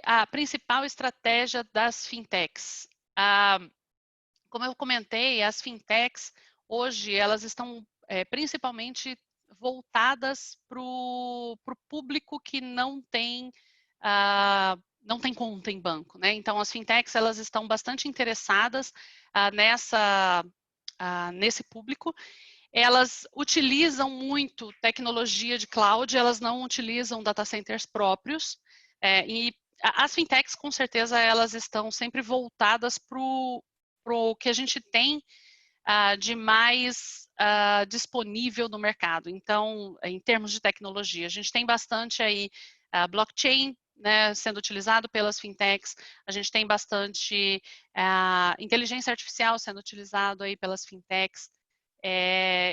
a principal estratégia das fintechs? Como eu comentei, as fintechs hoje elas estão principalmente voltadas para o público que não tem conta em banco, né? Então as fintechs elas estão bastante interessadas nesse público. Elas utilizam muito tecnologia de cloud, elas não utilizam data centers próprios, e as fintechs, com certeza, elas estão sempre voltadas para o que a gente tem de mais disponível no mercado. Então, em termos de tecnologia, a gente tem bastante aí blockchain, né, sendo utilizado pelas fintechs, a gente tem bastante inteligência artificial sendo utilizado aí pelas fintechs.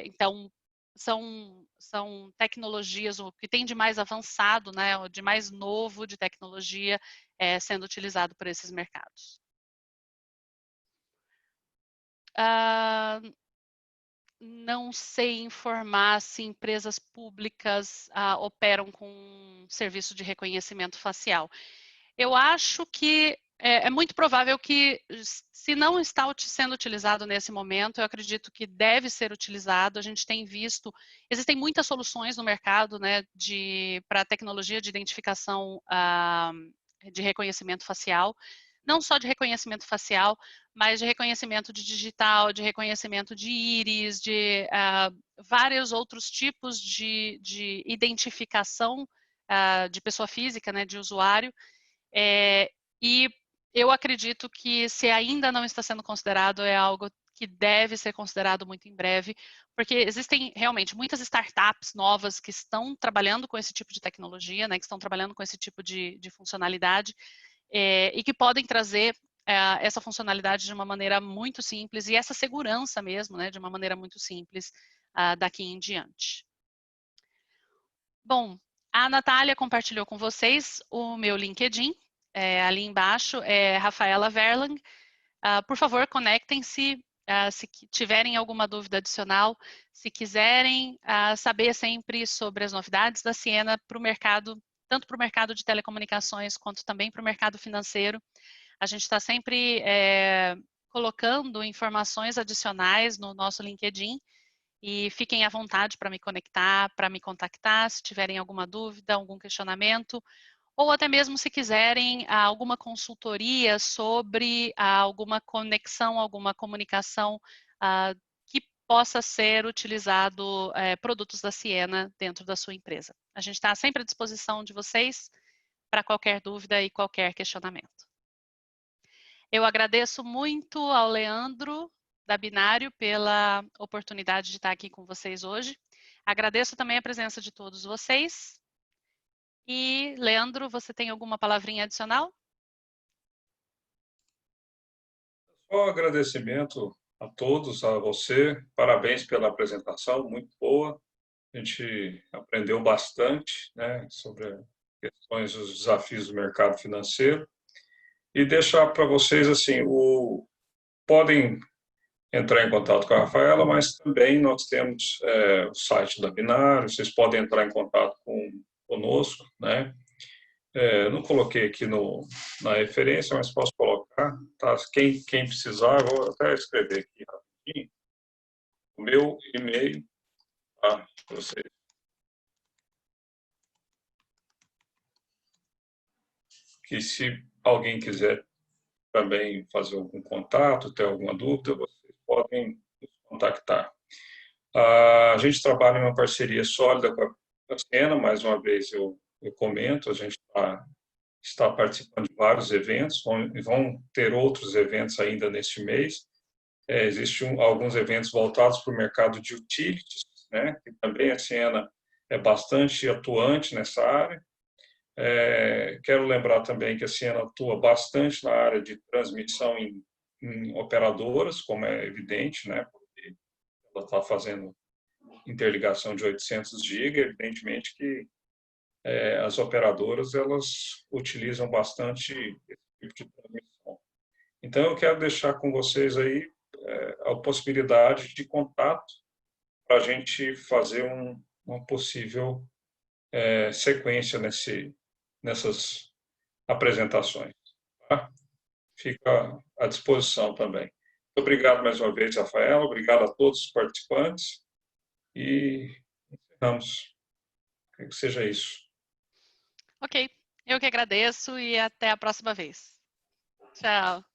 Então, são tecnologias, o que tem de mais avançado, né, o de mais novo de tecnologia sendo utilizado por esses mercados. Não sei informar se empresas públicas operam com serviço de reconhecimento facial. Eu acho que é muito provável que, se não está sendo utilizado nesse momento, eu acredito que deve ser utilizado. A gente tem visto, existem muitas soluções no mercado, né, para tecnologia de identificação de reconhecimento facial, não só de reconhecimento facial, mas de reconhecimento de digital, de reconhecimento de íris, de vários outros tipos de identificação de pessoa física, né, de usuário. E eu acredito que, se ainda não está sendo considerado, é algo que deve ser considerado muito em breve, porque existem realmente muitas startups novas que estão trabalhando com esse tipo de tecnologia, né, que estão trabalhando com esse tipo de funcionalidade, e que podem trazer essa funcionalidade de uma maneira muito simples, e essa segurança mesmo, né, de uma maneira muito simples daqui em diante. Bom, a Natália compartilhou com vocês o meu LinkedIn, ali embaixo é Rafaela Verlang. Por favor, conectem-se se tiverem alguma dúvida adicional, se quiserem saber sempre sobre as novidades da Ciena para o mercado, tanto para o mercado de telecomunicações quanto também para o mercado financeiro. A gente está sempre colocando informações adicionais no nosso LinkedIn e fiquem à vontade para me conectar, para me contactar, se tiverem alguma dúvida, algum questionamento, ou até mesmo se quiserem alguma consultoria sobre alguma conexão, alguma comunicação que possa ser utilizado produtos da Ciena dentro da sua empresa. A gente está sempre à disposição de vocês para qualquer dúvida e qualquer questionamento. Eu agradeço muito ao Leandro da Binário pela oportunidade de estar aqui com vocês hoje. Agradeço também a presença de todos vocês. E, Leandro, você tem alguma palavrinha adicional? Só agradecimento a todos, a você. Parabéns pela apresentação, muito boa. A gente aprendeu bastante, né, sobre questões dos desafios do mercado financeiro. E deixar para vocês, assim, podem entrar em contato com a Rafaela, mas também nós temos o site da Binário, vocês podem entrar em contato conosco, né? Não coloquei aqui na referência, mas posso colocar, tá? Quem precisar, eu vou até escrever aqui rapidinho, o meu e-mail, tá? Para vocês. Que se alguém quiser também fazer algum contato, ter alguma dúvida, vocês podem nos contactar. A gente trabalha em uma parceria sólida com a Ciena, mais uma vez eu comento, a gente está participando de vários eventos, vão ter outros eventos ainda neste mês. Existem alguns eventos voltados para o mercado de utilities, né, que também a Ciena é bastante atuante nessa área. Quero lembrar também que a Ciena atua bastante na área de transmissão em operadoras, como é evidente, né, porque ela está fazendo interligação de 800 GB, evidentemente que as operadoras elas utilizam bastante esse tipo de transmissão. Então eu quero deixar com vocês aí a possibilidade de contato para a gente fazer uma possível sequência nessas apresentações. Tá? Fica à disposição também. Muito obrigado mais uma vez, Rafael. Obrigado a todos os participantes e encerramos. Que seja isso. Ok, eu que agradeço e até a próxima vez. Tchau.